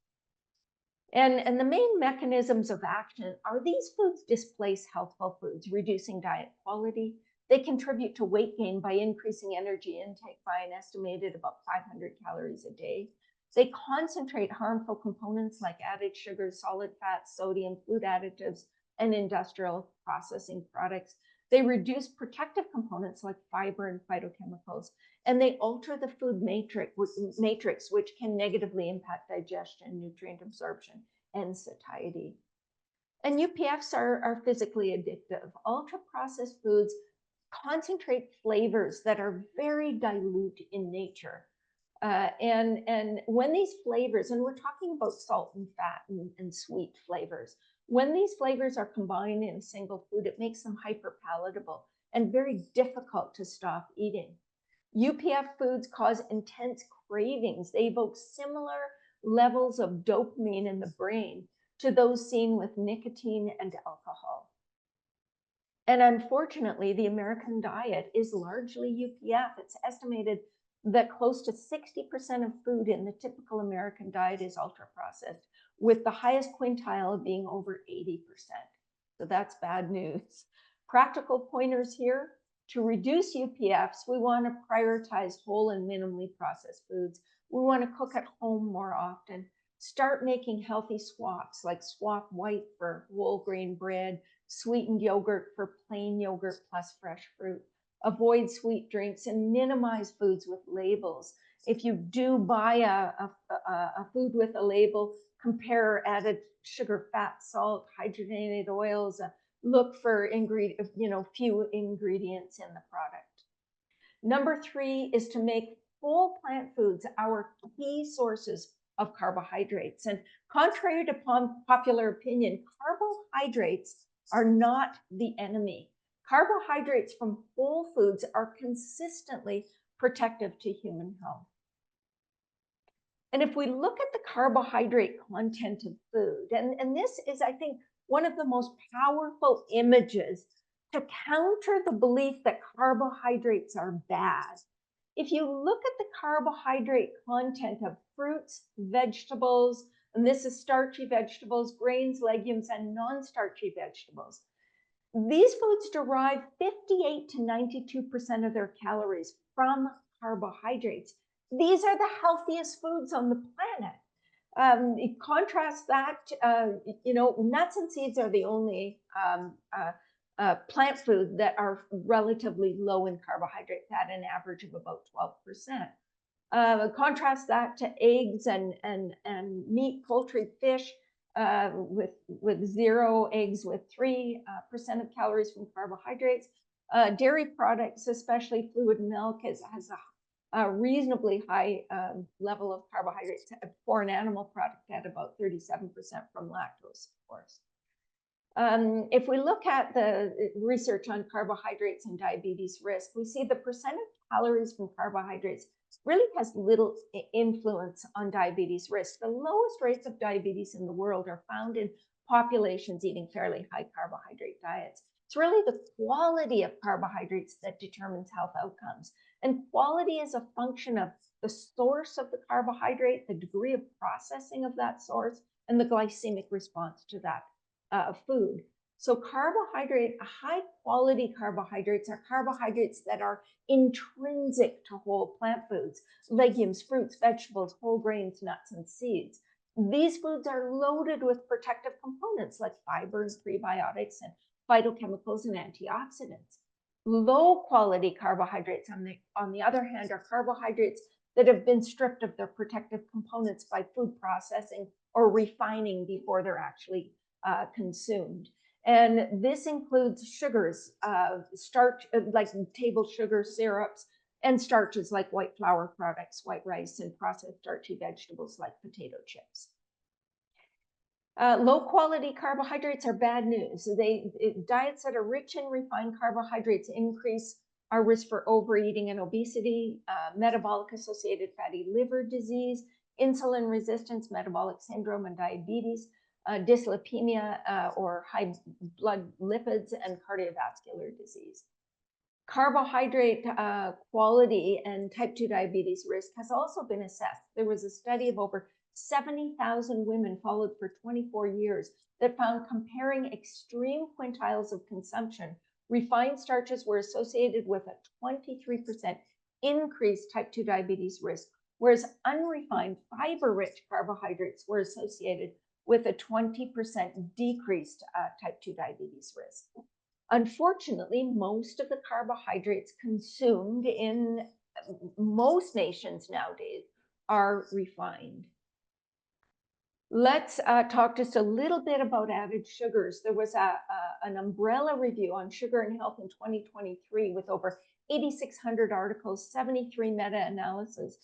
And the main mechanisms of action are these foods displace healthful foods, reducing diet quality. They contribute to weight gain by increasing energy intake by an estimated about 500 calories a day. They concentrate harmful components like added sugars, solid fats, sodium, food additives, and industrial processing products. They reduce protective components like fiber and phytochemicals, and they alter the food matrix, which can negatively impact digestion, nutrient absorption, and satiety. And UPFs are physically addictive. Ultra-processed foods concentrate flavors that are very dilute in nature. And when these flavors, and we're talking about salt and fat and sweet flavors, when these flavors are combined in a single food, it makes them hyperpalatable and very difficult to stop eating. UPF foods cause intense cravings. They evoke similar levels of dopamine in the brain to those seen with nicotine and alcohol. And unfortunately, the American diet is largely UPF. It's estimated that close to 60% of food in the typical American diet is ultra-processed, with the highest quintile being over 80%. So that's bad news. Practical pointers here: to reduce UPFs, we want to prioritize whole and minimally processed foods. We want to cook at home more often. Start making healthy swaps, like swap white for whole grain bread, sweetened yogurt for plain yogurt plus fresh fruit. Avoid sweet drinks and minimize foods with labels. If you do buy a food with a label, compare added sugar, fat, salt, hydrogenated oils. Look for few ingredients in the product. Number 3 is to make whole plant foods our key sources of carbohydrates. And contrary to popular opinion, carbohydrates are not the enemy. Carbohydrates from whole foods are consistently protective to human health. And if we look at the carbohydrate content of food, and this is, I think, one of the most powerful images to counter the belief that carbohydrates are bad. If you look at the carbohydrate content of fruits, vegetables, and this is starchy vegetables, grains, legumes, and non-starchy vegetables, these foods derive 58 to 92% of their calories from carbohydrates. These are the healthiest foods on the planet. Contrast that, nuts and seeds are the only plant food that are relatively low in carbohydrates at an average of about 12%. Contrast that to eggs and meat, poultry, fish, with 0 eggs with 3% of calories from carbohydrates. Dairy products, especially fluid milk, has a reasonably high level of carbohydrates for an animal product at about 37% from lactose, of course. If we look at the research on carbohydrates and diabetes risk, we see the percent of calories from carbohydrates really has little influence on diabetes risk. The lowest rates of diabetes in the world are found in populations eating fairly high carbohydrate diets. It's really the quality of carbohydrates that determines health outcomes. And quality is a function of the source of the carbohydrate, the degree of processing of that source, and the glycemic response to that food. So high quality carbohydrates are carbohydrates that are intrinsic to whole plant foods, legumes, fruits, vegetables, whole grains, nuts, and seeds. These foods are loaded with protective components like fibers, prebiotics, and phytochemicals and antioxidants. Low quality carbohydrates, on the other hand, are carbohydrates that have been stripped of their protective components by food processing or refining before they're actually consumed. And this includes sugars, starch, like table sugar, syrups, and starches like white flour products, white rice, and processed starchy vegetables like potato chips. Low quality carbohydrates are bad news. Diets that are rich in refined carbohydrates increase our risk for overeating and obesity, metabolic associated fatty liver disease, insulin resistance, metabolic syndrome, and diabetes, dyslipidemia or high blood lipids, and cardiovascular disease. Carbohydrate quality and type 2 diabetes risk has also been assessed. There was a study of over 70,000 women followed for 24 years that found comparing extreme quintiles of consumption, refined starches were associated with a 23% increased type 2 diabetes risk, whereas unrefined fiber-rich carbohydrates were associated with a 20% decreased type 2 diabetes risk. Unfortunately, most of the carbohydrates consumed in most nations nowadays are refined. Let's talk just a little bit about added sugars. There was an umbrella review on sugar and health in 2023 with over 8,600 articles, 73 meta-analyses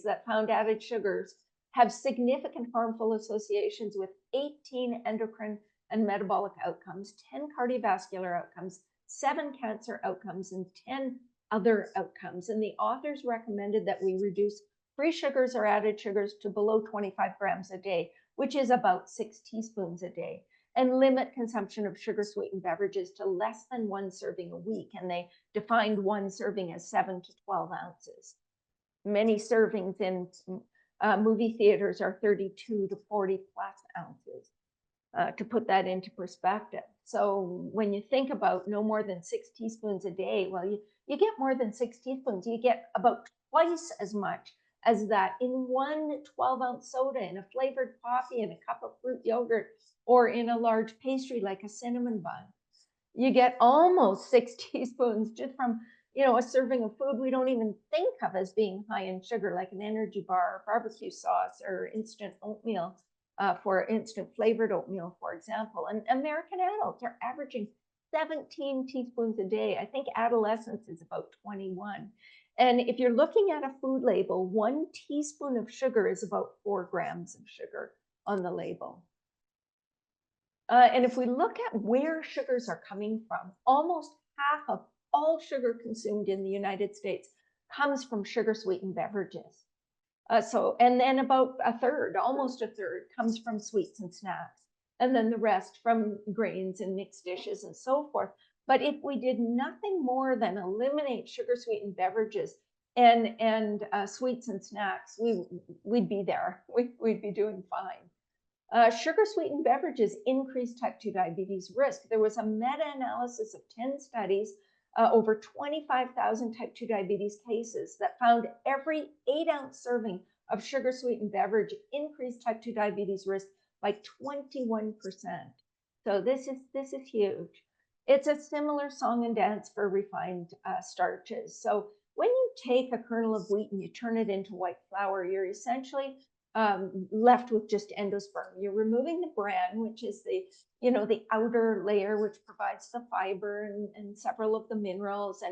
that found added sugars have significant harmful associations with 18 endocrine and metabolic outcomes, 10 cardiovascular outcomes, 7 cancer outcomes, and 10 other outcomes. And the authors recommended that we reduce free sugars or added sugars to below 25 grams a day, which is about 6 teaspoons a day, and limit consumption of sugar-sweetened beverages to less than 1 serving a week. And they defined 1 serving as 7 to 12 ounces. Many servings in movie theaters are 32 to 40 plus ounces. To put that into perspective. So when you think about no more than 6 teaspoons a day, well, you get more than 6 teaspoons. You get about twice as much as that in 1 12-ounce soda, in a flavored coffee, in a cup of fruit yogurt, or in a large pastry like a cinnamon bun. You get almost 6 teaspoons just from a serving of food we don't even think of as being high in sugar, like an energy bar, or barbecue sauce, or instant oatmeal. For instant flavored oatmeal, for example. And American adults are averaging 17 teaspoons a day. I think adolescents is about 21. And if you're looking at a food label, 1 teaspoon of sugar is about 4 grams of sugar on the label. And if we look at where sugars are coming from, almost half of all sugar consumed in the United States comes from sugar-sweetened beverages. And then about a third, almost a third, comes from sweets and snacks, and then the rest from grains and mixed dishes and so forth. But if we did nothing more than eliminate sugar-sweetened beverages and sweets and snacks, we'd be there. We'd be doing fine. Sugar-sweetened beverages increase type 2 diabetes risk. There was a meta-analysis of 10 studies, over 25,000 type 2 diabetes cases that found every 8-ounce serving of sugar-sweetened beverage increased type 2 diabetes risk by 21%. So this is huge. It's a similar song and dance for refined starches. So when you take a kernel of wheat and you turn it into white flour, you're essentially left with just endosperm. You're removing the bran, which is the outer layer, which provides the fiber and several of the minerals,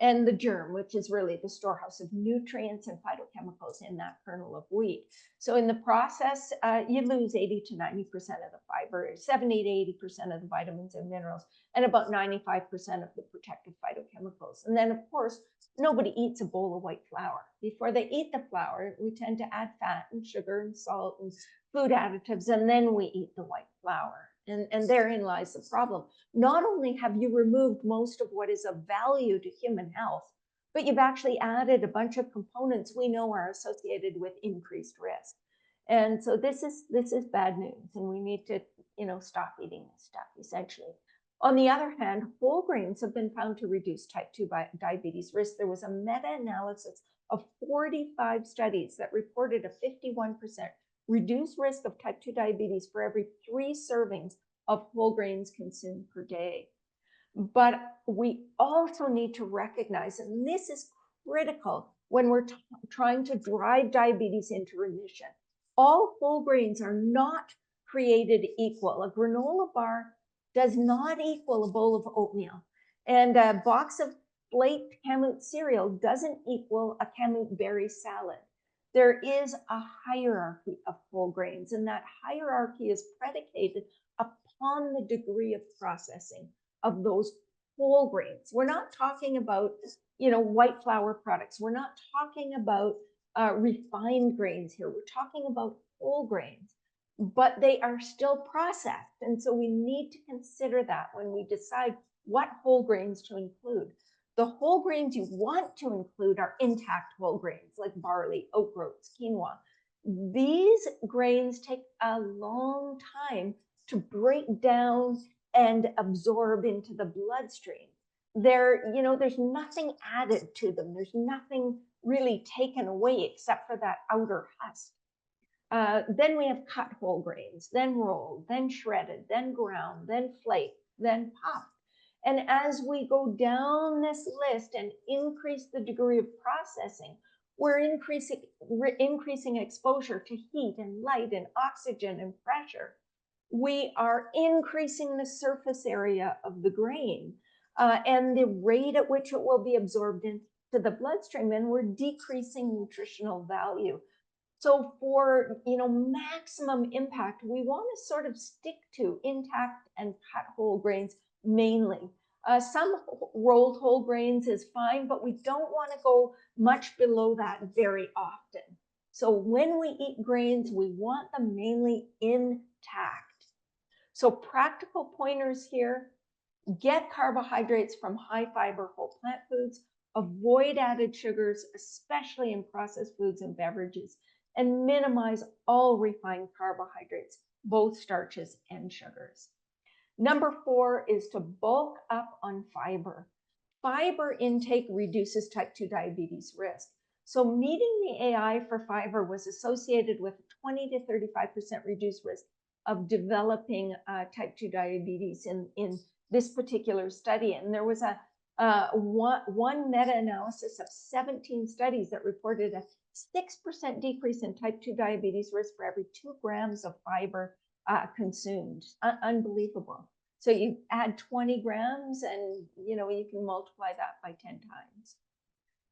and the germ, which is really the storehouse of nutrients and phytochemicals in that kernel of wheat. So in the process, you lose 80 to 90% of the fiber, 70 to 80% of the vitamins and minerals, and about 95% of the protective phytochemicals. And then, of course, nobody eats a bowl of white flour. Before they eat the flour, we tend to add fat and sugar and salt and food additives, and then we eat the white flour. And therein lies the problem. Not only have you removed most of what is of value to human health, but you've actually added a bunch of components we know are associated with increased risk. And so this is bad news, and we need to stop eating this stuff, essentially. On the other hand, whole grains have been found to reduce type 2 diabetes risk. There was a meta-analysis of 45 studies that reported a 51% reduced risk of type 2 diabetes for every 3 servings of whole grains consumed per day. But we also need to recognize, and this is critical when we're trying to drive diabetes into remission, all whole grains are not created equal. A granola bar does not equal a bowl of oatmeal, and a box of flaked kamut cereal doesn't equal a kamut berry salad. There is a hierarchy of whole grains, and that hierarchy is predicated upon the degree of processing of those whole grains. We're not talking about, white flour products. We're not talking about refined grains here. We're talking about whole grains, but they are still processed. And so we need to consider that when we decide what whole grains to include. The whole grains you want to include are intact whole grains like barley, oat groats, quinoa. These grains take a long time to break down and absorb into the bloodstream. There's nothing added to them. There's nothing really taken away except for that outer husk. Then we have cut whole grains, then rolled, then shredded, then ground, then flaked, then puffed. And as we go down this list and increase the degree of processing, we're increasing exposure to heat and light and oxygen and pressure. We are increasing the surface area of the grain and the rate at which it will be absorbed into the bloodstream, and we're decreasing nutritional value. So for maximum impact, we want to sort of stick to intact and cut whole grains mainly. Some rolled whole grains is fine, but we don't want to go much below that very often. So when we eat grains, we want them mainly intact. So practical pointers here: get carbohydrates from high fiber whole plant foods, avoid added sugars, especially in processed foods and beverages, and minimize all refined carbohydrates, both starches and sugars. Number 4 is to bulk up on fiber. Fiber intake reduces type 2 diabetes risk. So meeting the AI for fiber was associated with a 20 to 35% reduced risk of developing type 2 diabetes in this particular study. And there was one meta-analysis of 17 studies that reported a 6% decrease in type 2 diabetes risk for every 2 grams of fiber consumed. Unbelievable. So you add 20 grams and you can multiply that by 10 times.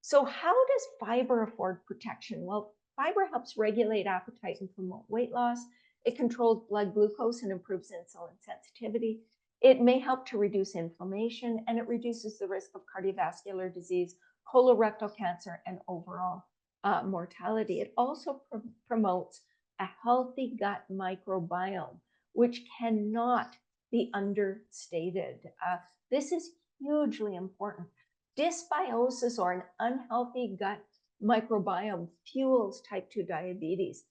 So how does fiber afford protection? Well, fiber helps regulate appetite and promote weight loss. It controls blood glucose and improves insulin sensitivity. It may help to reduce inflammation, and it reduces the risk of cardiovascular disease, colorectal cancer, and overall mortality. It also promotes a healthy gut microbiome, which cannot be understated. This is hugely important. Dysbiosis, or an unhealthy gut microbiome, fuels type 2 diabetes.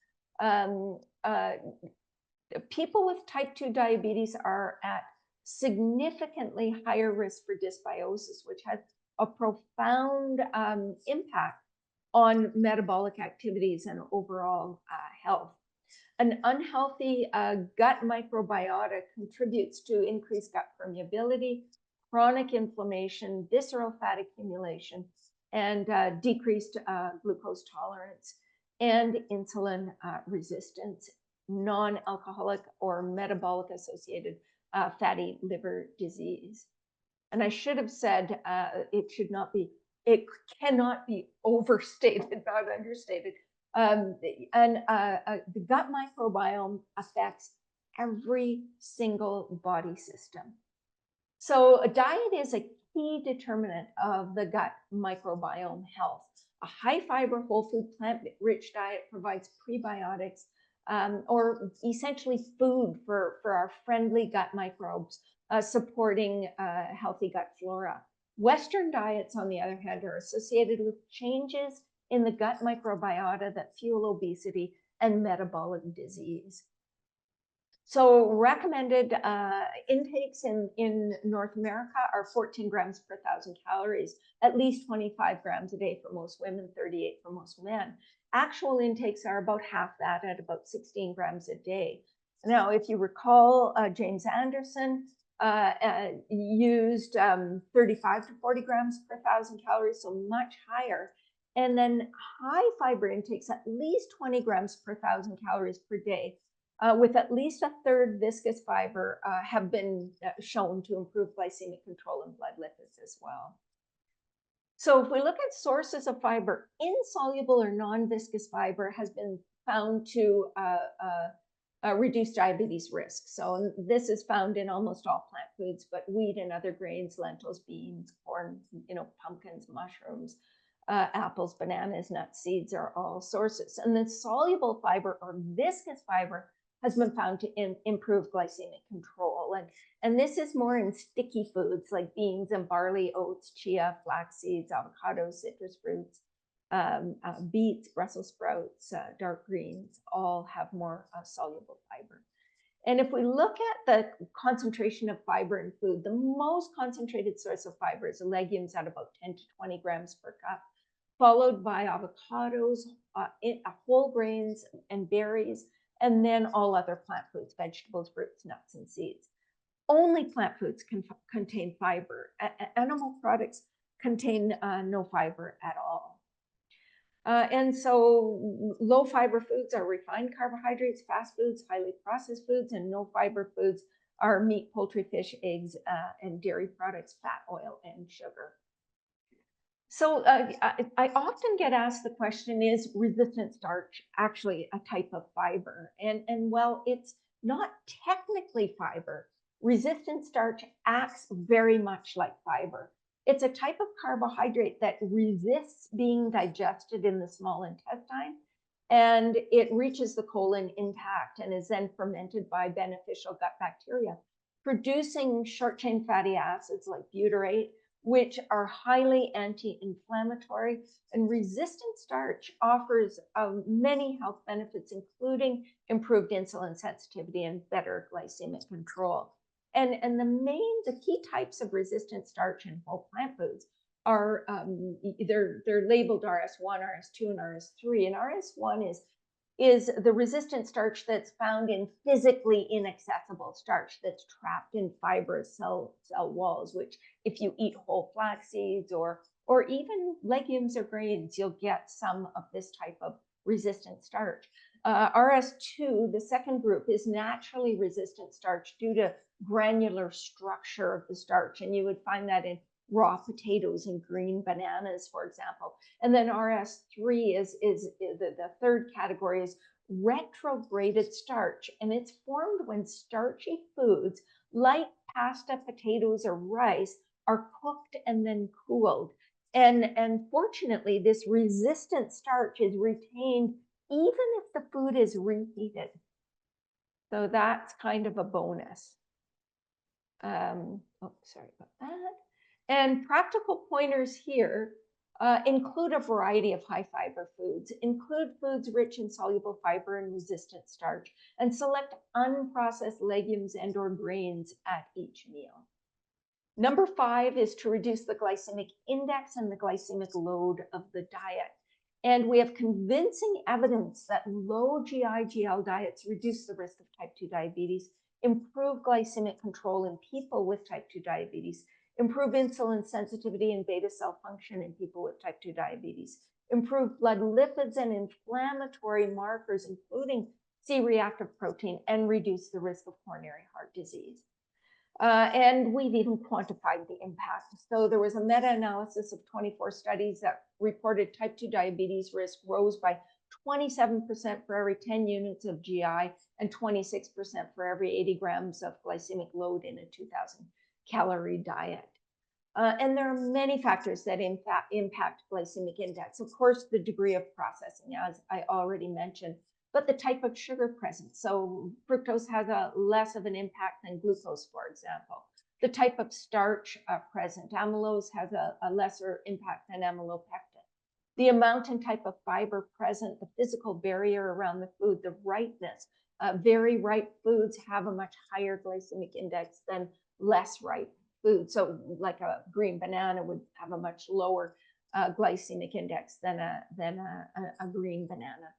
People with type 2 diabetes are at significantly higher risk for dysbiosis, which has a profound impact on metabolic activities and overall health. An unhealthy gut microbiota contributes to increased gut permeability, chronic inflammation, visceral fat accumulation, and decreased glucose tolerance, and insulin resistance, non-alcoholic or metabolic associated fatty liver disease. And I should have said it cannot be overstated, not understated. The gut microbiome affects every single body system. So a diet is a key determinant of the gut microbiome health. A high fiber, whole food, plant-rich diet provides prebiotics, or essentially food for our friendly gut microbes, supporting healthy gut flora. Western diets, on the other hand, are associated with changes in the gut microbiota that fuel obesity and metabolic disease. So recommended intakes in North America are 14 grams per 1,000 calories, at least 25 grams a day for most women, 38 for most men. Actual intakes are about half that, at about 16 grams a day. Now, if you recall, James Anderson used 35 to 40 grams per 1,000 calories, so much higher. And then high fiber intakes, at least 20 grams per 1,000 calories per day, with at least a third viscous fiber, have been shown to improve glycemic control and blood lipids as well. So if we look at sources of fiber, insoluble or non-viscous fiber has been found to reduce diabetes risk. So this is found in almost all plant foods, but wheat and other grains, lentils, beans, corn, pumpkins, mushrooms, apples, bananas, nuts, seeds are all sources. And the soluble fiber or viscous fiber has been found to improve glycemic control. And this is more in sticky foods like beans and barley, oats, chia, flax seeds, avocados, citrus fruits, beets, Brussels sprouts, dark greens, all have more soluble fiber. And if we look at the concentration of fiber in food, the most concentrated source of fiber is legumes at about 10 to 20 grams per cup, followed by avocados, whole grains and berries, and then all other plant foods, vegetables, fruits, nuts, and seeds. Only plant foods can contain fiber. Animal products contain no fiber at all. And so low fiber foods are refined carbohydrates, fast foods, highly processed foods, and no fiber foods are meat, poultry, fish, eggs, and dairy products, fat, oil, and sugar. So I often get asked the question, is resistant starch actually a type of fiber? And well, it's not technically fiber. Resistant starch acts very much like fiber. It's a type of carbohydrate that resists being digested in the small intestine, and it reaches the colon intact and is then fermented by beneficial gut bacteria, producing short-chain fatty acids like butyrate, which are highly anti-inflammatory. And resistant starch offers many health benefits, including improved insulin sensitivity and better glycemic control. And the key types of resistant starch in whole plant foods are they're labeled RS1, RS2, and RS3. And RS1 is the resistant starch that's found in physically inaccessible starch that's trapped in fibrous cell walls, which if you eat whole flax seeds or even legumes or grains, you'll get some of this type of resistant starch. RS2, the second group, is naturally resistant starch due to granular structure of the starch, and you would find that in raw potatoes and green bananas, for example. And then RS3 is the third category, is retrograded starch, and it's formed when starchy foods like pasta, potatoes, or rice are cooked and then cooled. And fortunately, this resistant starch is retained even if the food is reheated. So that's kind of a bonus. Sorry about that. And practical pointers here include a variety of high fiber foods, include foods rich in soluble fiber and resistant starch, and select unprocessed legumes and or grains at each meal. Number 5 is to reduce the glycemic index and the glycemic load of the diet. And we have convincing evidence that low GI-GL diets reduce the risk of type 2 diabetes, improve glycemic control in people with type 2 diabetes, improve insulin sensitivity and beta cell function in people with type 2 diabetes, improve blood lipids and inflammatory markers, including C-reactive protein, and reduce the risk of coronary heart disease. And we've even quantified the impact. So there was a meta-analysis of 24 studies that reported type 2 diabetes risk rose by 27% for every 10 units of GI and 26% for every 80 grams of glycemic load in a 2,000 calorie diet. And there are many factors that impact glycemic index. Of course, the degree of processing, as I already mentioned, but the type of sugar present. So fructose has a less of an impact than glucose, for example. The type of starch present, amylose has a lesser impact than amylopectin. The amount and type of fiber present, the physical barrier around the food, the ripeness. Very ripe foods have a much higher glycemic index than less ripe food. So like a green banana would have a much lower glycemic index than a green banana.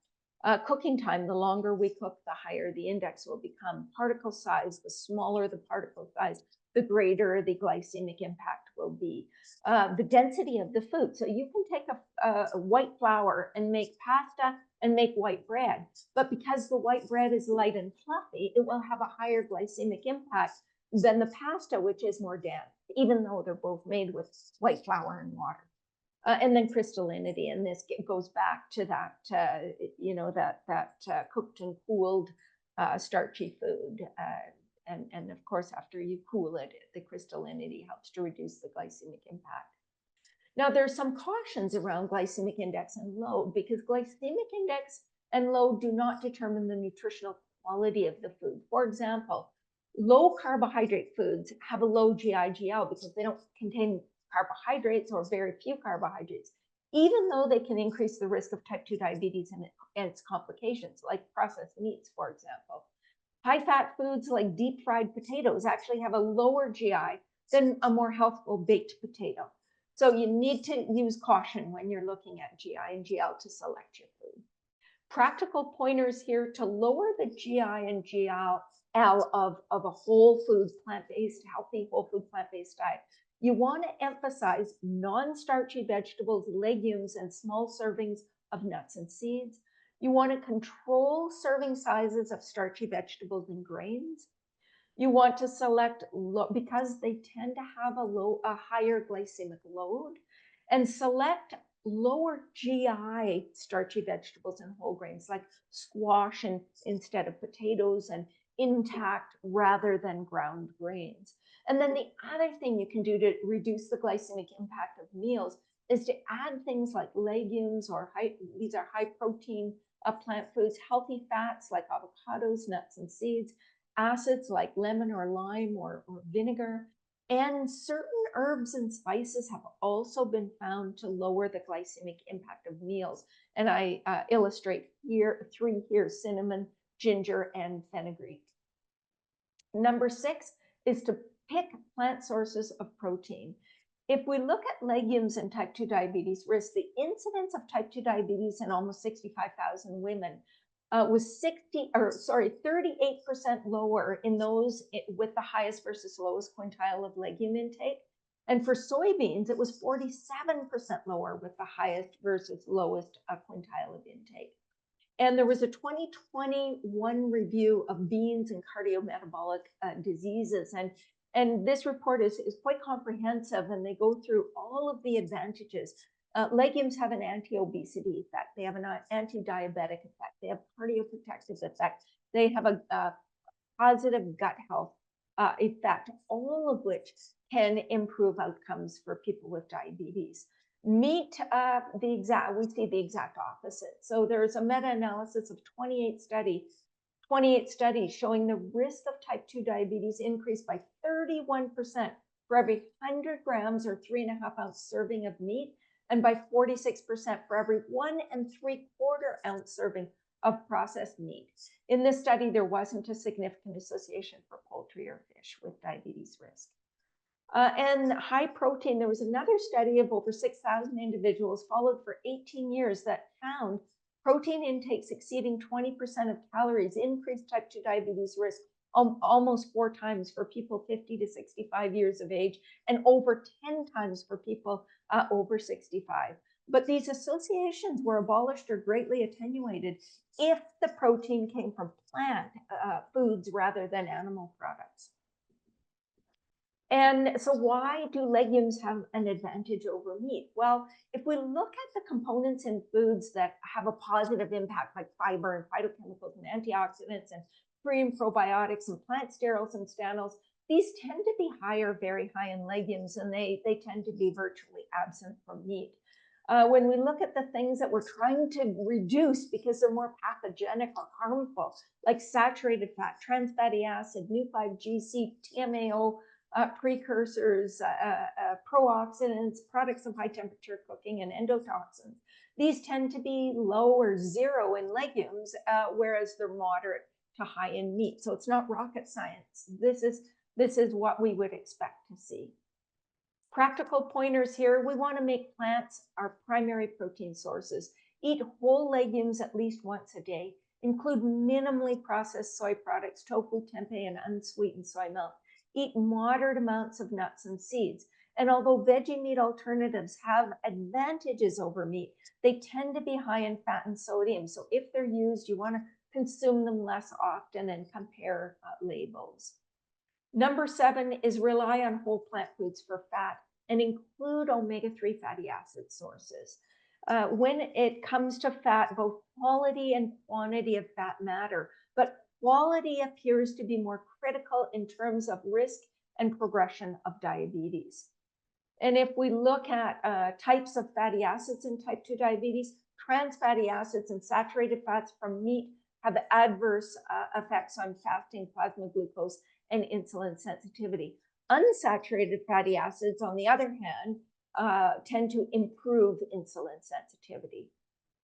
Cooking time, the longer we cook, the higher the index will become. Particle size, the smaller the particle size, the greater the glycemic impact will be. The density of the food. So you can take a white flour and make pasta and make white bread, but because the white bread is light and fluffy, it will have a higher glycemic impact than the pasta, which is more dense, even though they're both made with white flour and water. And then crystallinity, and this goes back to that, cooked and cooled starchy food. And of course, after you cool it, the crystallinity helps to reduce the glycemic impact. Now, there's some cautions around glycemic index and load, because glycemic index and load do not determine the nutritional quality of the food. For example, low carbohydrate foods have a low GI/GL because they don't contain carbohydrates or very few carbohydrates, even though they can increase the risk of type 2 diabetes and its complications, like processed meats, for example. High-fat foods like deep-fried potatoes actually have a lower GI than a more healthful baked potato. So you need to use caution when you're looking at GI and GL to select your food. Practical pointers here to lower the GI and GL of a whole food, plant-based, healthy whole food plant-based diet. You want to emphasize non-starchy vegetables, legumes, and small servings of nuts and seeds. You want to control serving sizes of starchy vegetables and grains. You want to select, because they tend to have a higher glycemic load, and select lower GI starchy vegetables and whole grains like squash instead of potatoes, and intact rather than ground grains. And then the other thing you can do to reduce the glycemic impact of meals is to add things like legumes, or these are high protein plant foods, healthy fats like avocados, nuts, and seeds, acids like lemon or lime or vinegar, and certain herbs and spices have also been found to lower the glycemic impact of meals. And I illustrate three here: cinnamon, ginger, and fenugreek. Number 6 is to pick plant sources of protein. If we look at legumes and type 2 diabetes risk, the incidence of type 2 diabetes in almost 65,000 women was 38% lower in those with the highest versus lowest quintile of legume intake. And for soybeans, it was 47% lower with the highest versus lowest quintile of intake. And there was a 2021 review of beans and cardiometabolic diseases. And this report is quite comprehensive, and they go through all of the advantages. Legumes have an anti-obesity effect. They have an anti-diabetic effect. They have cardioprotective effect. They have a positive gut health effect, all of which can improve outcomes for people with diabetes. Meat, we see the exact opposite. So there's a meta-analysis of 28 studies showing the risk of type 2 diabetes increased by 31% for every 100 grams or 3.5 ounce serving of meat, and by 46% for every 1 3/4 ounce serving of processed meat. In this study, there wasn't a significant association for poultry or fish with diabetes risk. And high protein, there was another study of over 6,000 individuals followed for 18 years that found protein intakes exceeding 20% of calories increased type 2 diabetes risk almost 4 times for people 50 to 65 years of age, and over 10 times for people over 65. But these associations were abolished or greatly attenuated if the protein came from plant foods rather than animal products. And so why do legumes have an advantage over meat? Well, if we look at the components in foods that have a positive impact, like fiber and phytochemicals and antioxidants and pre and probiotics and plant sterols and stanols, these tend to be higher, very high in legumes, and they tend to be virtually absent from meat. When we look at the things that we're trying to reduce because they're more pathogenic or harmful, like saturated fat, trans fatty acid, Nu5GC, TMAO, precursors, pro-oxidants, products of high temperature cooking, and endotoxins. These tend to be low or zero in legumes, whereas they're moderate to high in meat. So it's not rocket science. This is what we would expect to see. Practical pointers here: we want to make plants our primary protein sources. Eat whole legumes at least once a day. Include minimally processed soy products, tofu, tempeh, and unsweetened soy milk. Eat moderate amounts of nuts and seeds. And although veggie meat alternatives have advantages over meat, they tend to be high in fat and sodium. So if they're used, you want to consume them less often and compare labels. Number 7 is rely on whole plant foods for fat and include omega-3 fatty acid sources. When it comes to fat, both quality and quantity of fat matter, but quality appears to be more critical in terms of risk and progression of diabetes. And if we look at types of fatty acids in type 2 diabetes, trans fatty acids and saturated fats from meat have adverse effects on fasting plasma glucose and insulin sensitivity. Unsaturated fatty acids, on the other hand, tend to improve insulin sensitivity.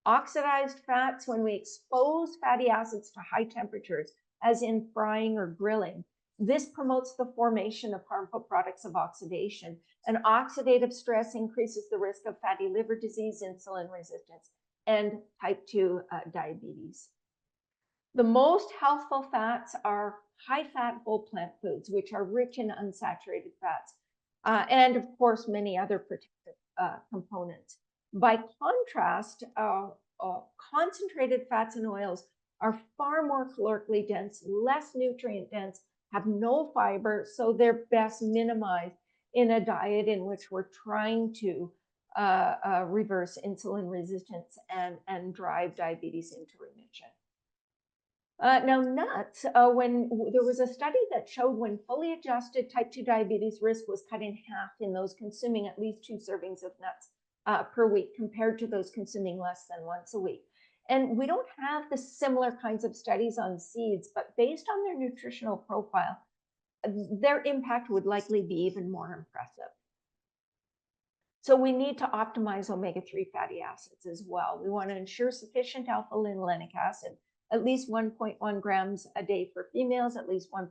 Oxidized fats, when we expose fatty acids to high temperatures, as in frying or grilling, this promotes the formation of harmful products of oxidation. And oxidative stress increases the risk of fatty liver disease, insulin resistance, and type 2 diabetes. The most healthful fats are high-fat whole plant foods, which are rich in unsaturated fats, and of course, many other protective components. By contrast, concentrated fats and oils are far more calorically dense, less nutrient dense, have no fiber, so they're best minimized in a diet in which we're trying to reverse insulin resistance and drive diabetes into remission. Now, nuts, when there was a study that showed when fully adjusted, type 2 diabetes risk was cut in half in those consuming at least 2 servings of nuts per week compared to those consuming less than once a week. And we don't have the similar kinds of studies on seeds, but based on their nutritional profile, their impact would likely be even more impressive. So we need to optimize omega-3 fatty acids as well. We want to ensure sufficient alpha-linolenic acid, at least 1.1 grams a day for females, at least 1.6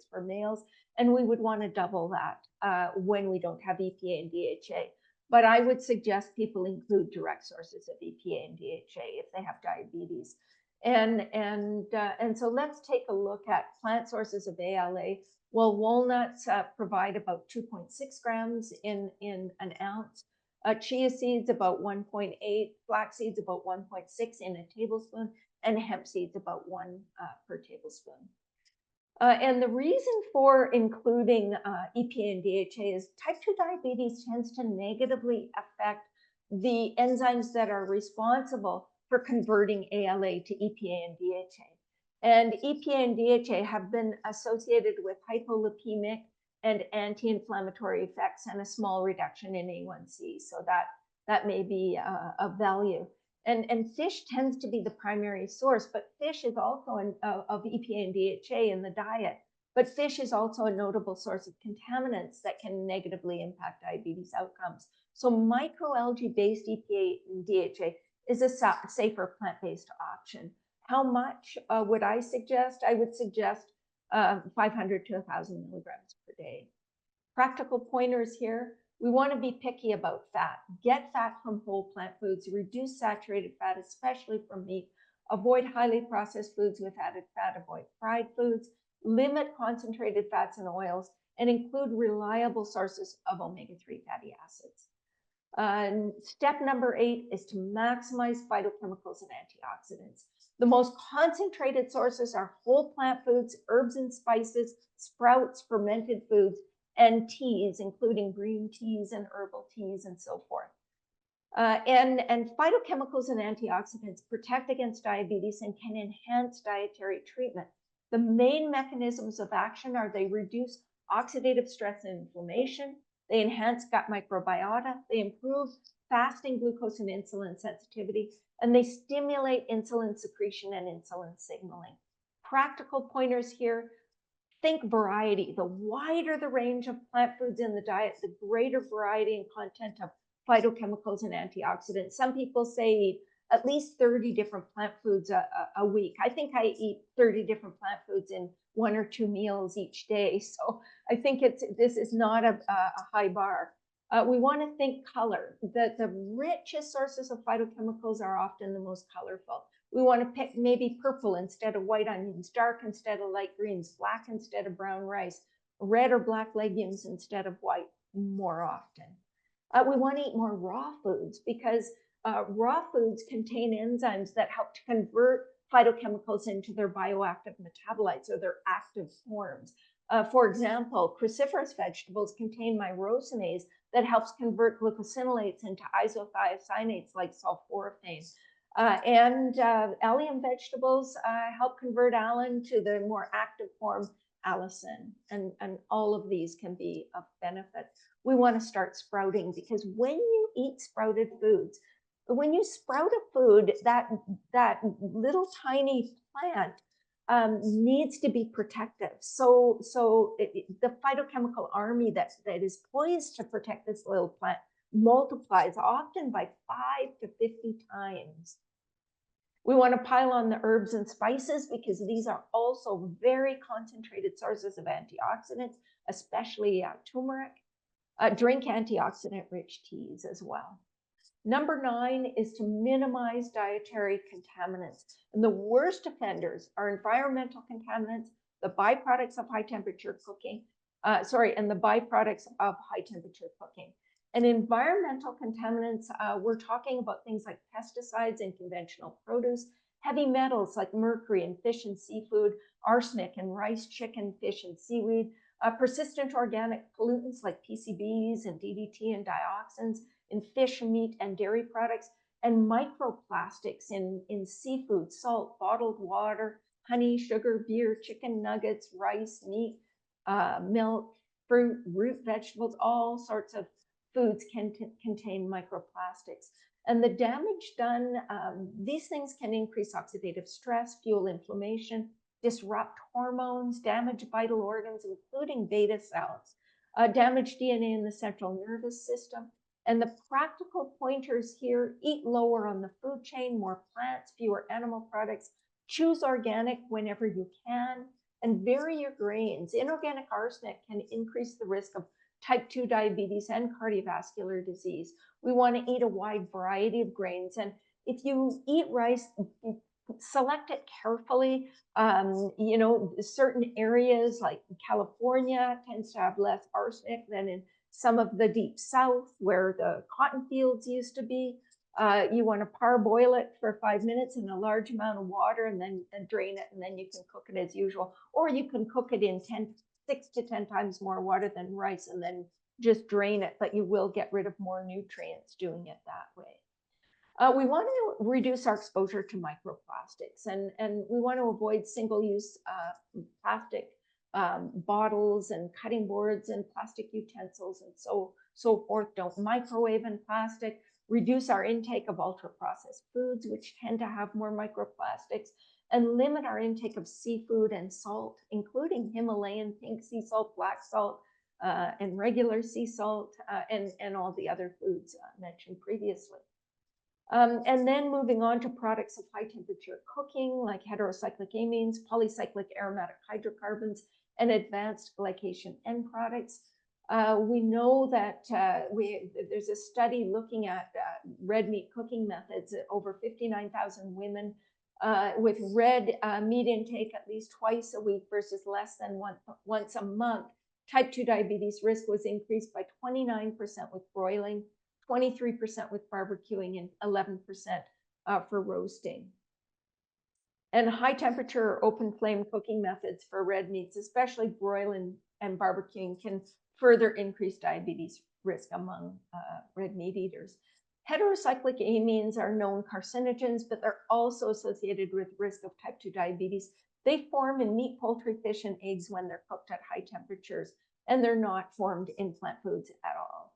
for males, and we would want to double that when we don't have EPA and DHA. But I would suggest people include direct sources of EPA and DHA if they have diabetes. And so let's take a look at plant sources of ALA. Well, walnuts provide about 2.6 grams in an ounce. Chia seeds about 1.8, flax seeds about 1.6 in a tablespoon, and hemp seeds about 1 per tablespoon. And the reason for including EPA and DHA is type 2 diabetes tends to negatively affect the enzymes that are responsible for converting ALA to EPA and DHA. And EPA and DHA have been associated with hypolipemic and anti-inflammatory effects and a small reduction in A1C. So that may be of value. And fish tends to be the primary source, but fish is also of EPA and DHA in the diet. But fish is also a notable source of contaminants that can negatively impact diabetes outcomes. So microalgae-based EPA and DHA is a safer plant-based option. How much would I suggest? I would suggest 500 to 1,000 milligrams per day. Practical pointers here. We want to be picky about fat. Get fat from whole plant foods. Reduce saturated fat, especially from meat. Avoid highly processed foods with added fat. Avoid fried foods. limit concentrated fats and oils, and include reliable sources of omega-3 fatty acids. Step number 8 is to maximize phytochemicals and antioxidants. The most concentrated sources are whole plant foods, herbs and spices, sprouts, fermented foods, and teas, including green teas and herbal teas and so forth. And phytochemicals and antioxidants protect against diabetes and can enhance dietary treatment. The main mechanisms of action are they reduce oxidative stress and inflammation, they enhance gut microbiota, they improve fasting glucose and insulin sensitivity, and they stimulate insulin secretion and insulin signaling. Practical pointers here: think variety. The wider the range of plant foods in the diet, the greater variety and content of phytochemicals and antioxidants. Some people say eat at least 30 different plant foods a week. I think I eat 30 different plant foods in 1 or 2 meals each day. So I think this is not a high bar. We want to think color. The richest sources of phytochemicals are often the most colorful. We want to pick maybe purple instead of white onions, dark instead of light greens, black instead of brown rice, red or black legumes instead of white more often. We want to eat more raw foods because raw foods contain enzymes that help to convert phytochemicals into their bioactive metabolites or their active forms. For example, cruciferous vegetables contain myrosinase that helps convert glucosinolates into isothiocyanates like sulforaphane. And allium vegetables help convert allicin to the more active form allicin, and all of these can be of benefit. We want to start sprouting because when you eat sprouted foods, when you sprout a food, that little tiny plant needs to be protective. So the phytochemical army that is poised to protect this little plant multiplies often by 5 to 50 times. We want to pile on the herbs and spices because these are also very concentrated sources of antioxidants, especially turmeric. Drink antioxidant-rich teas as well. Number 9 is to minimize dietary contaminants. And the worst offenders are environmental contaminants, the byproducts of high temperature cooking, and the byproducts of high temperature cooking. And environmental contaminants, we're talking about things like pesticides in conventional produce, heavy metals like mercury in fish and seafood, arsenic in rice, chicken, fish, and seaweed, persistent organic pollutants like PCBs and DDT and dioxins in fish, meat, and dairy products, and microplastics in seafood, salt, bottled water, honey, sugar, beer, chicken nuggets, rice, meat, milk, fruit, root vegetables. All sorts of foods can contain microplastics. And the damage done, these things can increase oxidative stress, fuel inflammation, disrupt hormones, damage vital organs, including beta cells, damage DNA in the central nervous system. And the practical pointers here: eat lower on the food chain, more plants, fewer animal products, choose organic whenever you can, and vary your grains. Inorganic arsenic can increase the risk of type 2 diabetes and cardiovascular disease. We want to eat a wide variety of grains. And if you eat rice, select it carefully. Certain areas like California tends to have less arsenic than in some of the deep south where the cotton fields used to be. You want to parboil it for 5 minutes in a large amount of water and then drain it, and then you can cook it as usual. Or you can cook it in 6 to 10 times more water than rice and then just drain it, but you will get rid of more nutrients doing it that way. We want to reduce our exposure to microplastics, and we want to avoid single-use plastic bottles and cutting boards and plastic utensils and so forth. Don't microwave in plastic. Reduce our intake of ultra-processed foods, which tend to have more microplastics, and limit our intake of seafood and salt, including Himalayan pink sea salt, black salt, and regular sea salt, and all the other foods mentioned previously. And then moving on to products of high temperature cooking, like heterocyclic amines, polycyclic aromatic hydrocarbons, and advanced glycation end products. We know that there's a study looking at red meat cooking methods. Over 59,000 women with red meat intake at least twice a week versus less than once a month, type 2 diabetes risk was increased by 29% with broiling, 23% with barbecuing, and 11% for roasting. And high temperature or open flame cooking methods for red meats, especially broiling and barbecuing, can further increase diabetes risk among red meat eaters. Heterocyclic amines are known carcinogens, but they're also associated with risk of type 2 diabetes. They form in meat, poultry, fish, and eggs when they're cooked at high temperatures, and they're not formed in plant foods at all.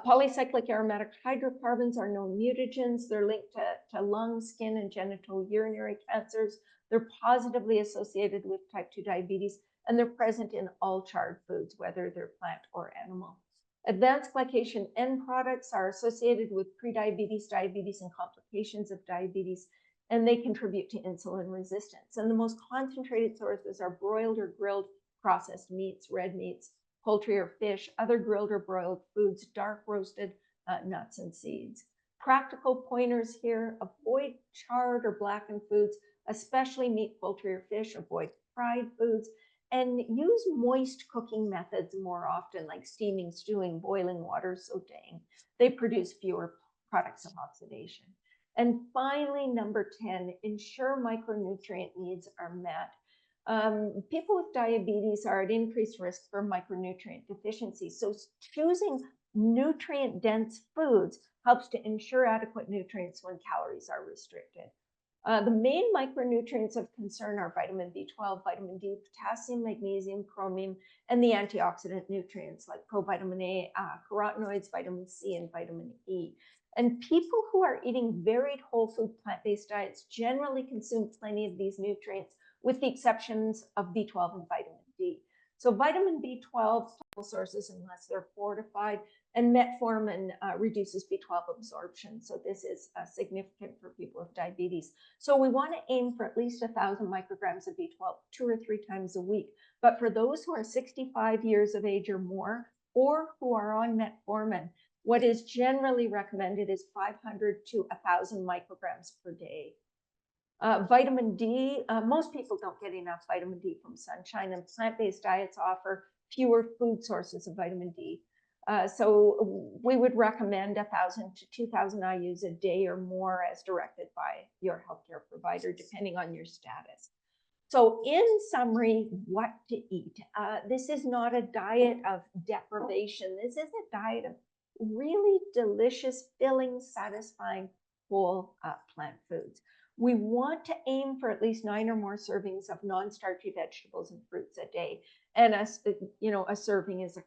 Polycyclic aromatic hydrocarbons are known mutagens. They're linked to lung, skin, and genital urinary cancers. They're positively associated with type 2 diabetes, and they're present in all charred foods, whether they're plant or animal. Advanced glycation end products are associated with prediabetes, diabetes, and complications of diabetes, and they contribute to insulin resistance. And the most concentrated sources are broiled or grilled processed meats, red meats, poultry or fish, other grilled or broiled foods, dark roasted nuts and seeds. Practical pointers here: avoid charred or blackened foods, especially meat, poultry, or fish. Avoid fried foods, and use moist cooking methods more often, like steaming, stewing, boiling water, sauteing. They produce fewer products of oxidation. And finally, number 10, ensure micronutrient needs are met. People with diabetes are at increased risk for micronutrient deficiency. So choosing nutrient-dense foods helps to ensure adequate nutrients when calories are restricted. The main micronutrients of concern are vitamin B12, vitamin D, potassium, magnesium, chromium, and the antioxidant nutrients like provitamin A, carotenoids, vitamin C, and vitamin E. And people who are eating varied whole food plant-based diets generally consume plenty of these nutrients, with the exceptions of B12 and vitamin D. So vitamin B12 sources unless they're fortified, and metformin reduces B12 absorption. So this is significant for people with diabetes. So we want to aim for at least 1,000 micrograms of B12 2 or 3 times a week. But for those who are 65 years of age or more, or who are on metformin, what is generally recommended is 500 to 1,000 micrograms per day. Vitamin D, most people don't get enough vitamin D from sunshine, and plant-based diets offer fewer food sources of vitamin D. So we would recommend 1,000 to 2,000 IUs a day or more as directed by your healthcare provider, depending on your status. So in summary, what to eat. This is not a diet of deprivation. This is a diet of really delicious, filling, satisfying, whole plant foods. We want to aim for at least 9 or more servings of non-starchy vegetables and fruits a day. And a serving is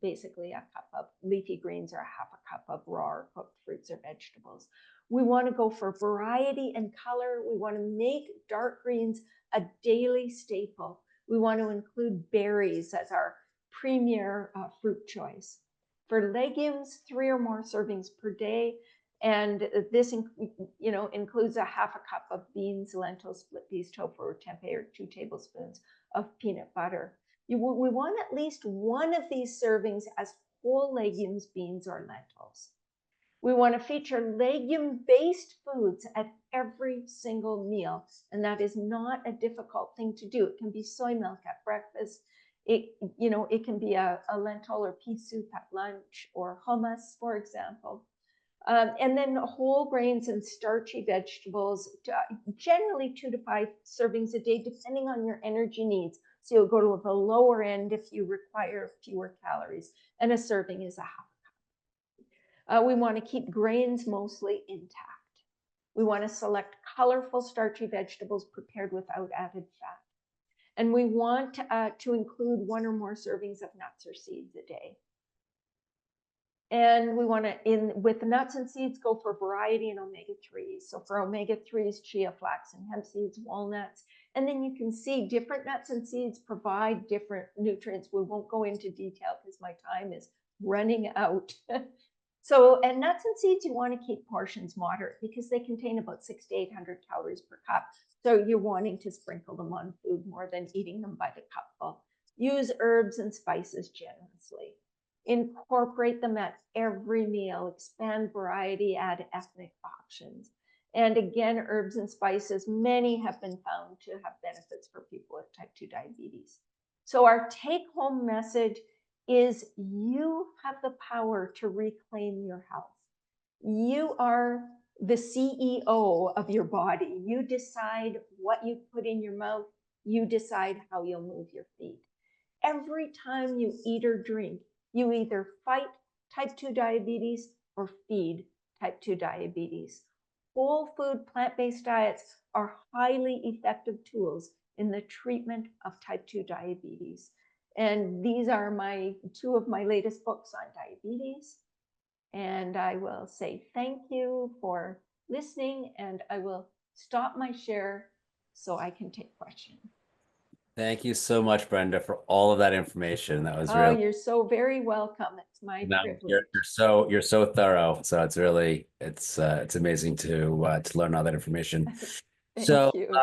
basically a cup of leafy greens or a half a cup of raw or cooked fruits or vegetables. We want to go for variety and color. We want to make dark greens a daily staple. We want to include berries as our premier fruit choice. For legumes, 3 or more servings per day. And this includes a half a cup of beans, lentils, split peas, tofu, or tempeh, or 2 tablespoons of peanut butter. We want at least one of these servings as whole legumes, beans, or lentils. We want to feature legume-based foods at every single meal, and that is not a difficult thing to do. It can be soy milk at breakfast. It can be a lentil or pea soup at lunch, or hummus, for example. And then whole grains and starchy vegetables, generally 2 to 5 servings a day, depending on your energy needs. So you'll go to the lower end if you require fewer calories, and a serving is a half a cup. We want to keep grains mostly intact. We want to select colorful starchy vegetables prepared without added fat. And we want to include 1 or more servings of nuts or seeds a day. And we want to, with the nuts and seeds, go for variety and omega-3s. So for omega-3s, chia, flax, and hemp seeds, walnuts. And then you can see different nuts and seeds provide different nutrients. We won't go into detail because my time is running out. And nuts and seeds, you want to keep portions moderate because they contain about 600 to 800 calories per cup. So you're wanting to sprinkle them on food more than eating them by the cupful. Use herbs and spices generously. Incorporate them at every meal, expand variety, add ethnic options. And again, herbs and spices, many have been found to have benefits for people with type 2 diabetes. So our take-home message is you have the power to reclaim your health. You are the CEO of your body. You decide what you put in your mouth. You decide how you'll move your feet. Every time you eat or drink, you either fight type 2 diabetes or feed type 2 diabetes. Whole food, plant-based diets are highly effective tools in the treatment of type 2 diabetes. And these are two of my latest books on diabetes. And I will say thank you for listening, and I will stop my share so I can take questions. Thank you so much, Brenda, for all of that information. That was Oh, you're so very welcome. It's my privilege. You're so thorough. So it's really it's amazing to learn all that information. Thank you.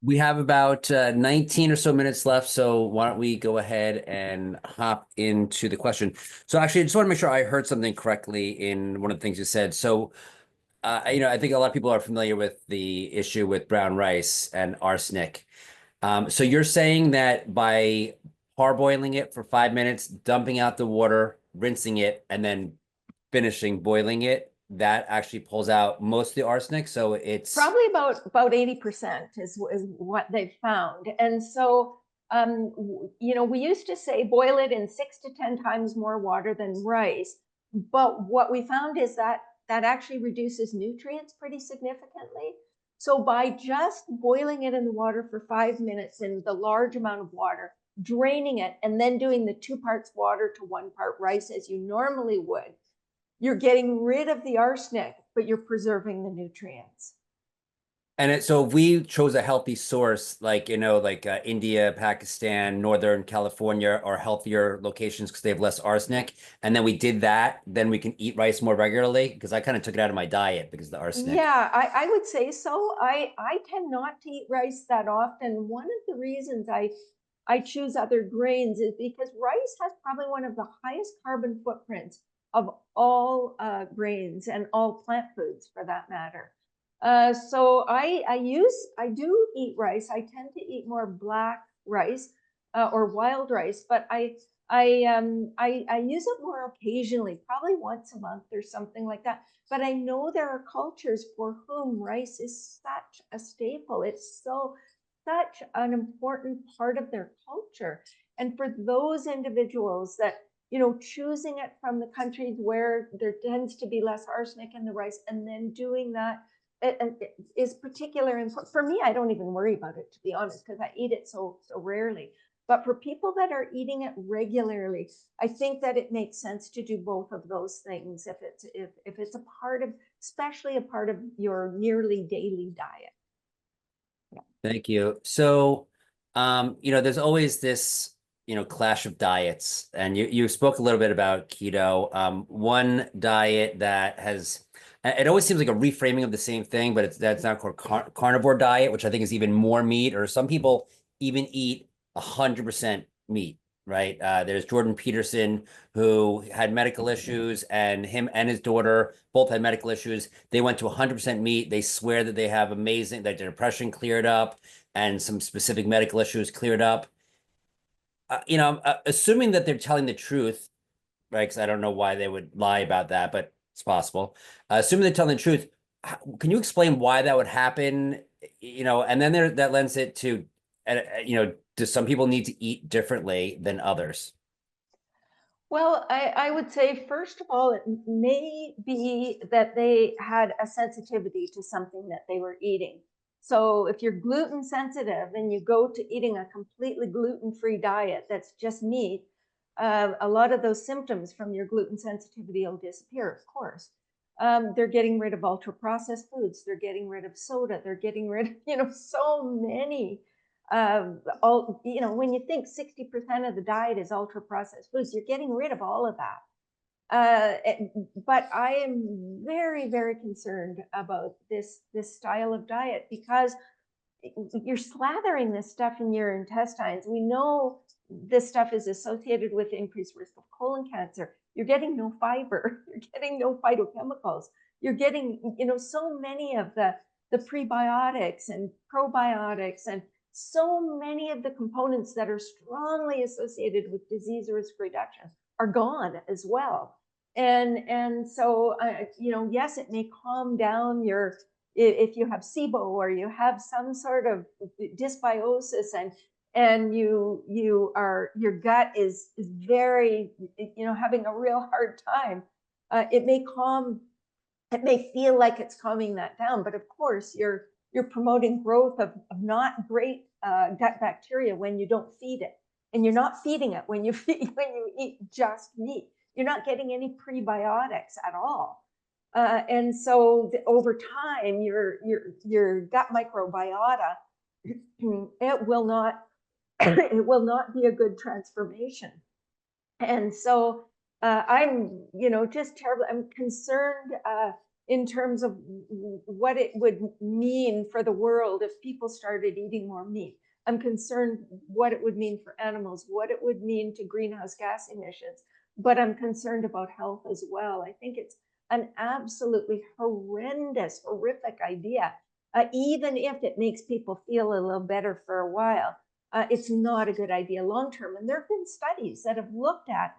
We have about 19 or so minutes left. So why don't we go ahead and hop into the question? So actually, I just want to make sure I heard something correctly in one of the things you said. So I think a lot of people are familiar with the issue with brown rice and arsenic. So you're saying that by parboiling it for 5 minutes, dumping out the water, rinsing it, and then finishing boiling it, that actually pulls out most of the arsenic. So it's probably about 80% is what they've found. And so, we used to say boil it in 6 to 10 times more water than rice. But what we found is that actually reduces nutrients pretty significantly. So by just boiling it in the water for 5 minutes in the large amount of water, draining it, and then doing the 2 parts water to 1 part rice as you normally would, you're getting rid of the arsenic, but you're preserving the nutrients. And so if we chose a healthy source, like, India, Pakistan, Northern California are healthier locations because they have less arsenic. And then we did that, then we can eat rice more regularly, because I kind of took it out of my diet because of the arsenic. Yeah, I would say so. I tend not to eat rice that often. One of the reasons I choose other grains is because rice has probably one of the highest carbon footprints of all grains and all plant foods for that matter. So I do eat rice. I tend to eat more black rice or wild rice, but I use it more occasionally, probably once a month or something like that. But I know there are cultures for whom rice is such a staple. It's such an important part of their culture. And for those individuals that, choosing it from the countries where there tends to be less arsenic in the rice and then doing that, it is particular. And for me, I don't even worry about it, to be honest, because I eat it so rarely. But for people that are eating it regularly, I think that it makes sense to do both of those things if it's a part of, especially a part of your nearly daily diet. Yeah. Thank you. So, there's always this, clash of diets, and you spoke a little bit about keto. One diet that has, it always seems like a reframing of the same thing, but that's now called carnivore diet, which I think is even more meat, or some people even eat 100% meat, right? There's Jordan Peterson, who had medical issues, and him and his daughter both had medical issues. They went to 100% meat. They swear that they have that their depression cleared up and some specific medical issues cleared up. Assuming that they're telling the truth, right? Because I don't know why they would lie about that, but it's possible. Assuming they're telling the truth, can you explain why that would happen? And then that lends it to, do some people need to eat differently than others? Well, I would say, first of all, it may be that they had a sensitivity to something that they were eating. So if you're gluten sensitive and you go to eating a completely gluten-free diet that's just meat, a lot of those symptoms from your gluten sensitivity will disappear, of course. They're getting rid of ultra-processed foods. They're getting rid of soda. They're getting rid of, so many when you think 60% of the diet is ultra processed foods, you're getting rid of all of that. But I am very, very concerned about this style of diet because you're slathering this stuff in your intestines. We know this stuff is associated with increased risk of colon cancer. You're getting no fiber. You're getting no phytochemicals. You're getting, so many of the the prebiotics and probiotics and so many of the components that are strongly associated with disease risk reduction are gone as well. And so, you know, yes, it may calm down your, if you have SIBO or you have some sort of dysbiosis and your gut is very, you know, having a real hard time, it may feel like it's calming that down, but of course you're promoting growth of not great gut bacteria when you don't feed it, and you're not feeding it when you eat just meat. You're not getting any prebiotics at all, and so over time, your gut microbiota, it will not it will not be a good transformation. And so I'm, you know, just terribly, I'm concerned in terms of what it would mean for the world if people started eating more meat. I'm concerned what it would mean for animals, what it would mean to greenhouse gas emissions, but I'm concerned about health as well. I think it's an absolutely horrendous, horrific idea, even if it makes people feel a little better for a while. It's not a good idea long term. And there have been studies that have looked at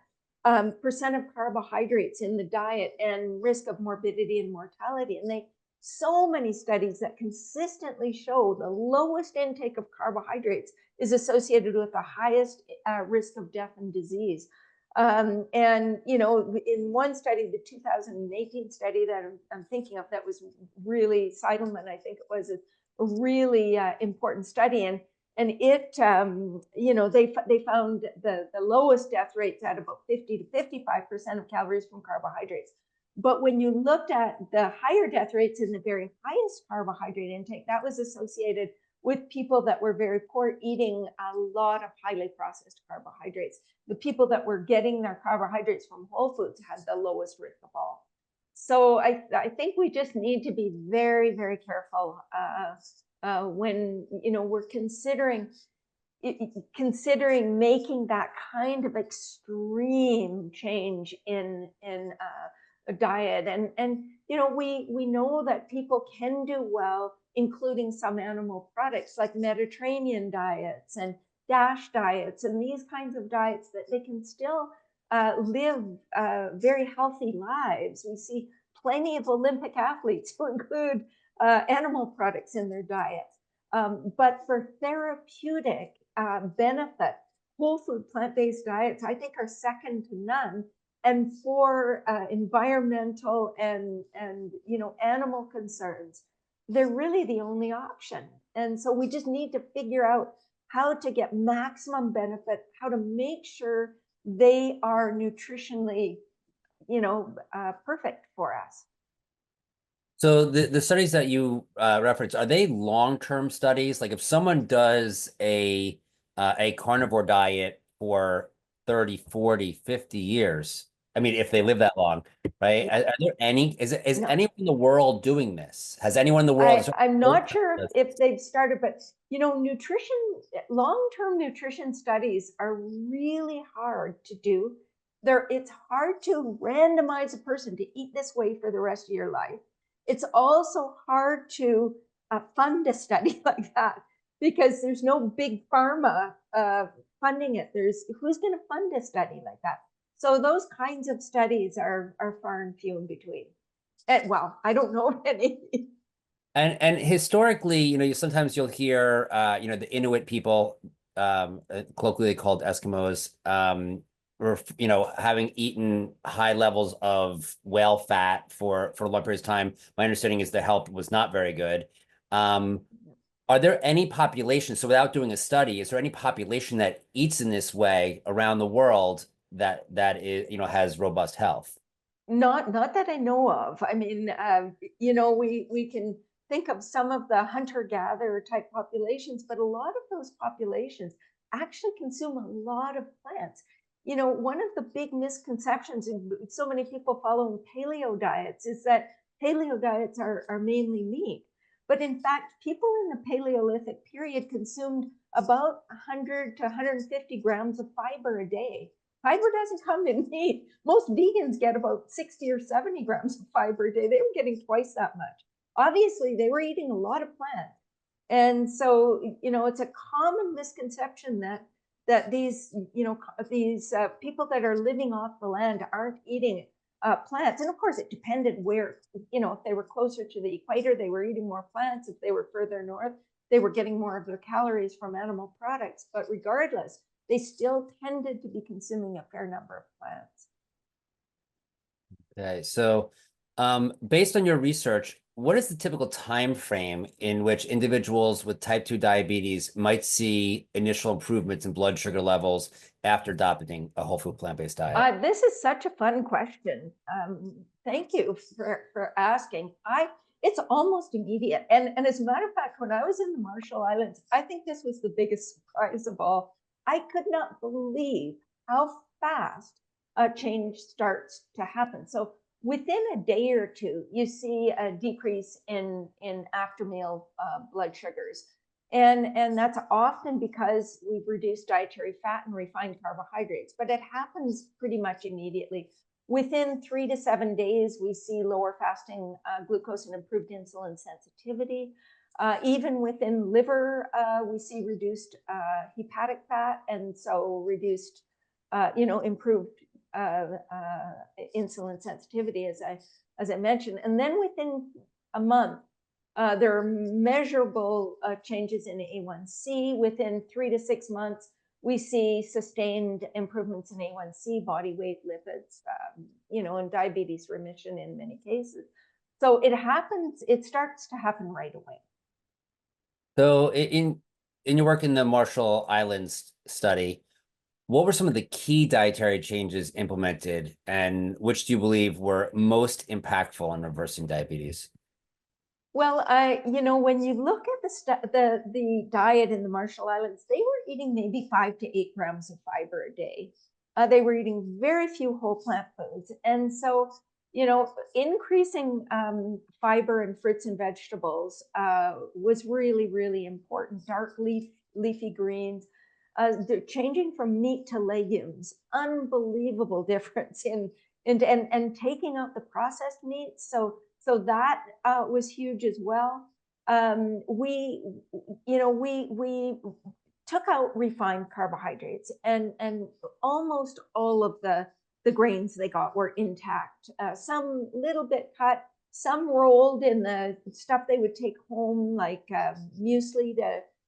percent of carbohydrates in the diet and risk of morbidity and mortality. And so many studies that consistently show the lowest intake of carbohydrates is associated with the highest risk of death and disease. And, you know, in one study, the 2018 study that I'm thinking of, that was really Seidelman, I think it was a really important study. And it, you know, they found the lowest death rates at about 50 to 55% of calories from carbohydrates. But when you looked at the higher death rates in the very highest carbohydrate intake, that was associated with people that were very poor, eating a lot of highly processed carbohydrates. The people that were getting their carbohydrates from whole foods had the lowest risk of all. So I think we just need to be very, very careful when, you know, we're considering making that kind of extreme change in a diet. And you know, we know that people can do well, including some animal products like Mediterranean diets and DASH diets and these kinds of diets, that they can still live very healthy lives. We see plenty of Olympic athletes who include animal products in their diets. But for therapeutic benefit, whole food plant-based diets, I think, are second to none. And for environmental and you know, animal concerns, they're really the only option. And so we just need to figure out how to get maximum benefit, how to make sure they are nutritionally, you know, perfect for us. So the studies that you reference, are they long-term studies? Like if someone does a carnivore diet for 30, 40, 50 years, I mean, if they live that long, right? Are there any, is No. anyone in the world doing this? Has anyone in the world? I'm not sure if they've started, but you know, long-term nutrition studies are really hard to do. It's hard to randomize a person to eat this way for the rest of your life. It's also hard to fund a study like that, because there's no big pharma funding it. Who's going to fund a study like that? So those kinds of studies are far and few in between. Well, I don't know of any. And historically, you know, sometimes you'll hear, you know, the Inuit people, colloquially called Eskimos, or, you know, having eaten high levels of whale fat for a long period of time. My understanding is the health was not very good. Are there any populations, so without doing a study, is there any population that eats in this way around the world that is, you know, has robust health? Not that I know of. I mean, you know, we can think of some of the hunter-gatherer type populations, but a lot of those populations actually consume a lot of plants. You know, one of the big misconceptions in so many people following paleo diets is that paleo diets are mainly meat. But in fact, people in the Paleolithic period consumed about 100 to 150 grams of fiber a day. Fiber doesn't come in meat. Most vegans get about 60 or 70 grams of fiber a day. They were getting twice that much. obviously they were eating a lot of plants. And so, it's a common misconception that these, these people that are living off the land aren't eating plants. And of course, it depended where, if they were closer to the equator, they were eating more plants. If they were further north, they were getting more of their calories from animal products. But regardless, they still tended to be consuming a fair number of plants. Okay, so based on your research, what is the typical time frame in which individuals with type 2 diabetes might see initial improvements in blood sugar levels after adopting a whole food plant-based diet? This is such a fun question. Thank you for asking. It's almost immediate. And as a matter of fact, when I was in the Marshall Islands, I think this was the biggest surprise of all. I could not believe how fast a change starts to happen. So within a day or two, you see a decrease in after meal blood sugars. And that's often because we've reduced dietary fat and refined carbohydrates, but it happens pretty much immediately. Within 3 to 7 days, we see lower fasting glucose and improved insulin sensitivity. Even within liver, we see reduced hepatic fat, and so reduced, improved insulin sensitivity, as I mentioned. And then within a month, there are measurable changes in A1C. Within 3 to 6 months, we see sustained improvements in A1C, body weight, lipids, and diabetes remission in many cases. So it starts to happen right away. So in your work in the Marshall Islands study, what were some of the key dietary changes implemented, and which do you believe were most impactful in reversing diabetes? Well, when you look at the diet in the Marshall Islands, they were eating maybe 5 to 8 grams of fiber a day. They were eating very few whole plant foods. And so, increasing fiber and fruits and vegetables was really, really important. Dark leafy greens, changing from meat to legumes, unbelievable difference and taking out the processed meats. So that was huge as well. We took out refined carbohydrates, and almost all of the grains they got were intact. Some little bit cut, some rolled in the stuff they would take home, like muesli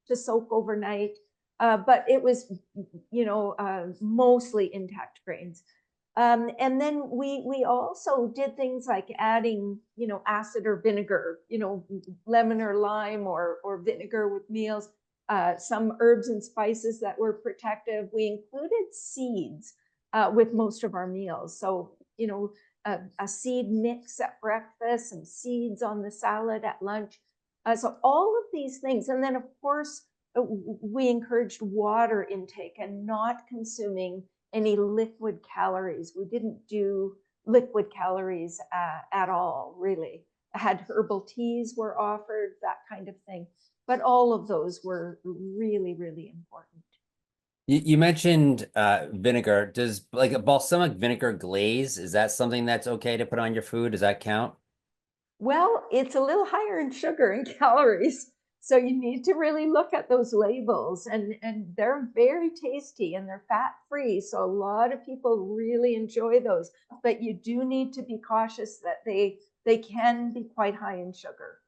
to soak overnight. But it was, mostly intact grains. And then we also did things like adding, acid or vinegar, lemon or lime or vinegar with meals, some herbs and spices that were protective. We included seeds with most of our meals. So, a seed mix at breakfast, some seeds on the salad at lunch. So all of these things. And then, of course, we encouraged water intake and not consuming any liquid calories. We didn't do liquid calories at all, really. Had herbal teas were offered, that kind of thing. But all of those were really, really important. You mentioned vinegar. Does like a balsamic vinegar glaze, is that something that's okay to put on your food? Does that count? Well, it's a little higher in sugar and calories. So you need to really look at those labels, and they're very tasty and they're fat free. So a lot of people really enjoy those, but you do need to be cautious that they can be quite high in sugar.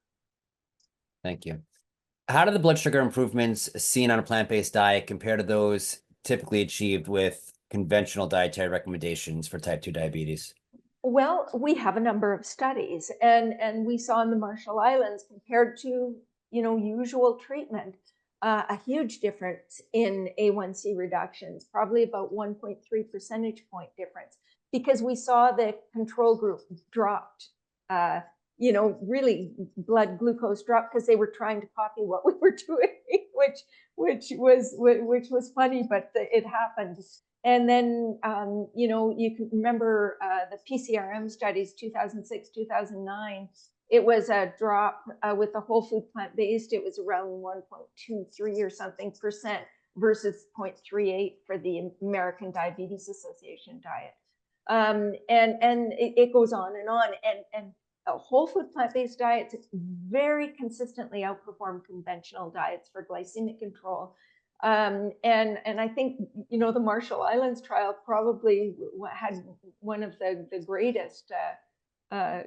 Thank you. How do the blood sugar improvements seen on a plant-based diet compare to those typically achieved with conventional dietary recommendations for type 2 diabetes? Well, we have a number of studies, and we saw in the Marshall Islands, compared to usual treatment, a huge difference in A1C reductions, probably about 1.3 percentage point difference, because we saw the control group dropped, really blood glucose dropped because they were trying to copy what we were doing, which was funny, but it happened. And then, you can remember the PCRM studies, 2006, 2009. It was a drop with the whole food plant-based. It was around 1.23 or something percent versus 0.38 for the American Diabetes Association diet. And it goes on and on. And whole food plant-based diets very consistently outperform conventional diets for glycemic control. And I think, the Marshall Islands trial probably had one of the greatest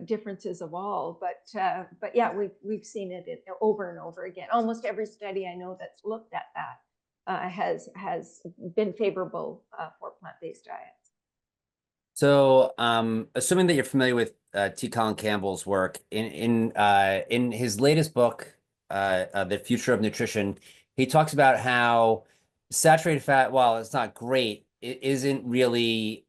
differences of all. But yeah, we've seen it over and over again. Almost every study I know that's looked at that has been favorable for plant-based diets. So, assuming that you're familiar with T. Colin Campbell's work in his latest book, The Future of Nutrition, he talks about how saturated fat, while it's not great, it isn't really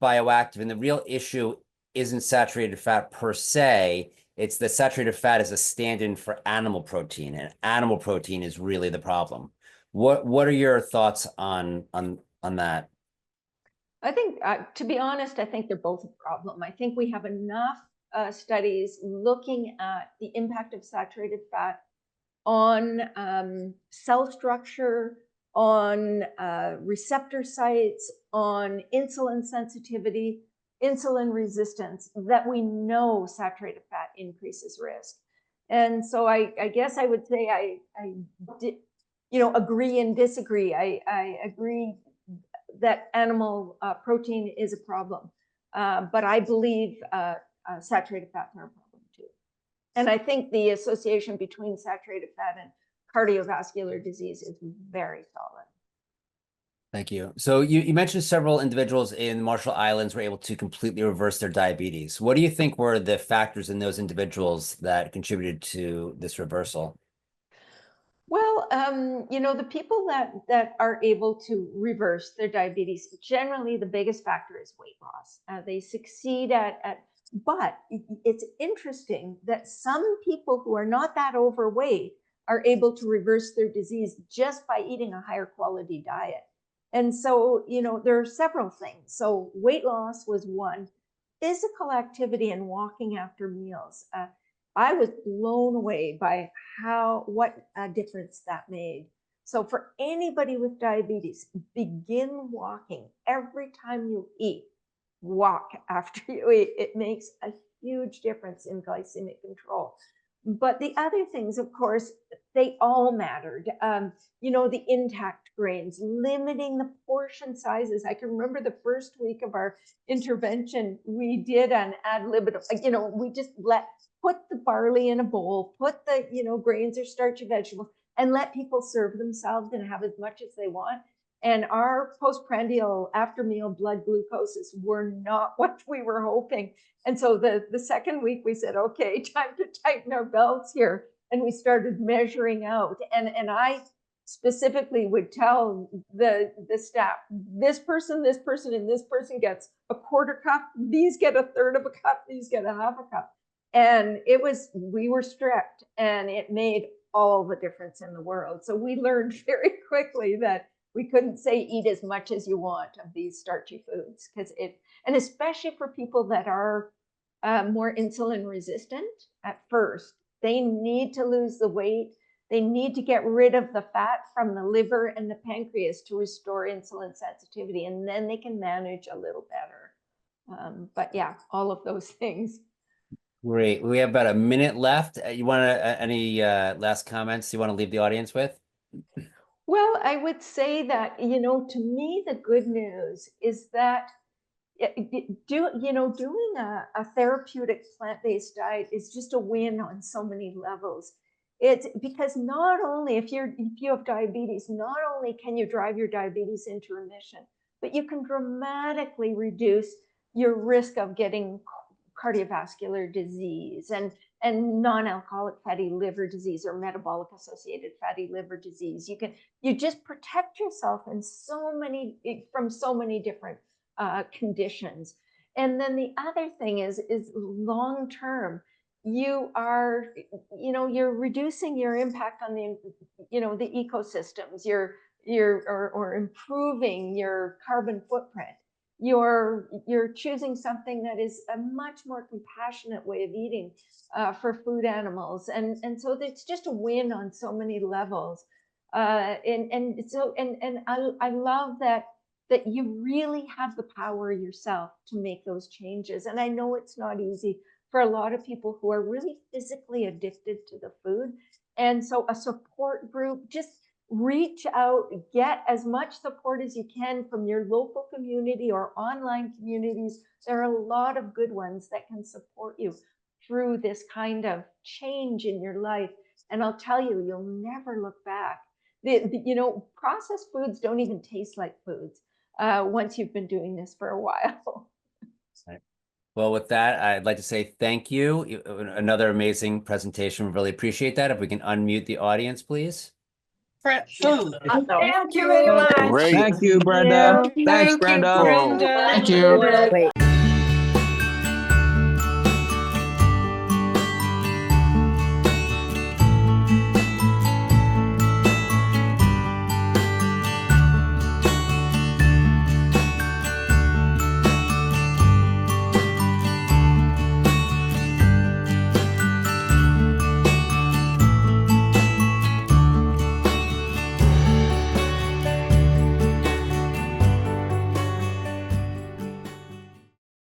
bioactive, and the real issue isn't saturated fat per se. It's that saturated fat is a stand-in for animal protein, and animal protein is really the problem. What are your thoughts on that? I think, to be honest, I think they're both a problem. I think we have enough studies looking at the impact of saturated fat on cell structure, on receptor sites, on insulin sensitivity, insulin resistance, that we know saturated fat increases risk. And so I guess I would say I agree and disagree. I agree that animal protein is a problem, but I believe saturated fats are a problem too. And I think the association between saturated fat and cardiovascular disease is very solid. Thank you. So you mentioned several individuals in Marshall Islands were able to completely reverse their diabetes. What do you think were the factors in those individuals that contributed to this reversal? Well, the people that are able to reverse their diabetes, generally the biggest factor is weight loss. They succeed but it's interesting that some people who are not that overweight are able to reverse their disease just by eating a higher quality diet. And so, there are several things. So weight loss was one. Physical activity and walking after meals. I was blown away by what a difference that made. So for anybody with diabetes, begin walking every time you eat. Walk after you eat. It makes a huge difference in glycemic control. But the other things, of course, they all mattered. The intact grains, limiting the portion sizes. I can remember the first week of our intervention, we did an ad libitum. We just put the barley in a bowl, put the grains or starchy vegetables, and let people serve themselves and have as much as they want. And our postprandial after meal blood glucoses were not what we were hoping. And so the second week we said, okay, time to tighten our belts here. And we started measuring out. And I specifically would tell the staff, this person, and this person gets a quarter cup. These get a third of a cup. These get a half a cup. And we were strict, and it made all the difference in the world. So we learned very quickly that we couldn't say eat as much as you want of these starchy foods, and especially for people that are more insulin resistant at first, they need to lose the weight. They need to get rid of the fat from the liver and the pancreas to restore insulin sensitivity, and then they can manage a little better. But yeah, all of those things. Great. We have about a minute left. You want any last comments you want to leave the audience with? Well, I would say that, to me, the good news is that doing a therapeutic plant-based diet is just a win on so many levels. It's because not only if you have diabetes, not only can you drive your diabetes into remission, but you can dramatically reduce your risk of getting cardiovascular disease and non-alcoholic fatty liver disease or metabolic associated fatty liver disease. You just protect yourself from so many different conditions. And then the other thing is long term, you're reducing your impact on the ecosystems, or improving your carbon footprint. You're choosing something that is a much more compassionate way of eating for food animals, and so it's just a win on so many levels. I love that you really have the power yourself to make those changes. And I know it's not easy for a lot of people who are really physically addicted to the food. And so a support group, just reach out, get as much support as you can from your local community or online communities. There are a lot of good ones that can support you through this kind of change in your life. And I'll tell you, you'll never look back. Processed foods don't even taste like foods once you've been doing this for a while. Well, with that, I'd like to say thank you. Another amazing presentation. We really appreciate that. If we can unmute the audience, please. Food. Thank you very much. Great. Thank you, Brenda. Thanks, Thank you, Brenda. Brenda. Thank you. Wait.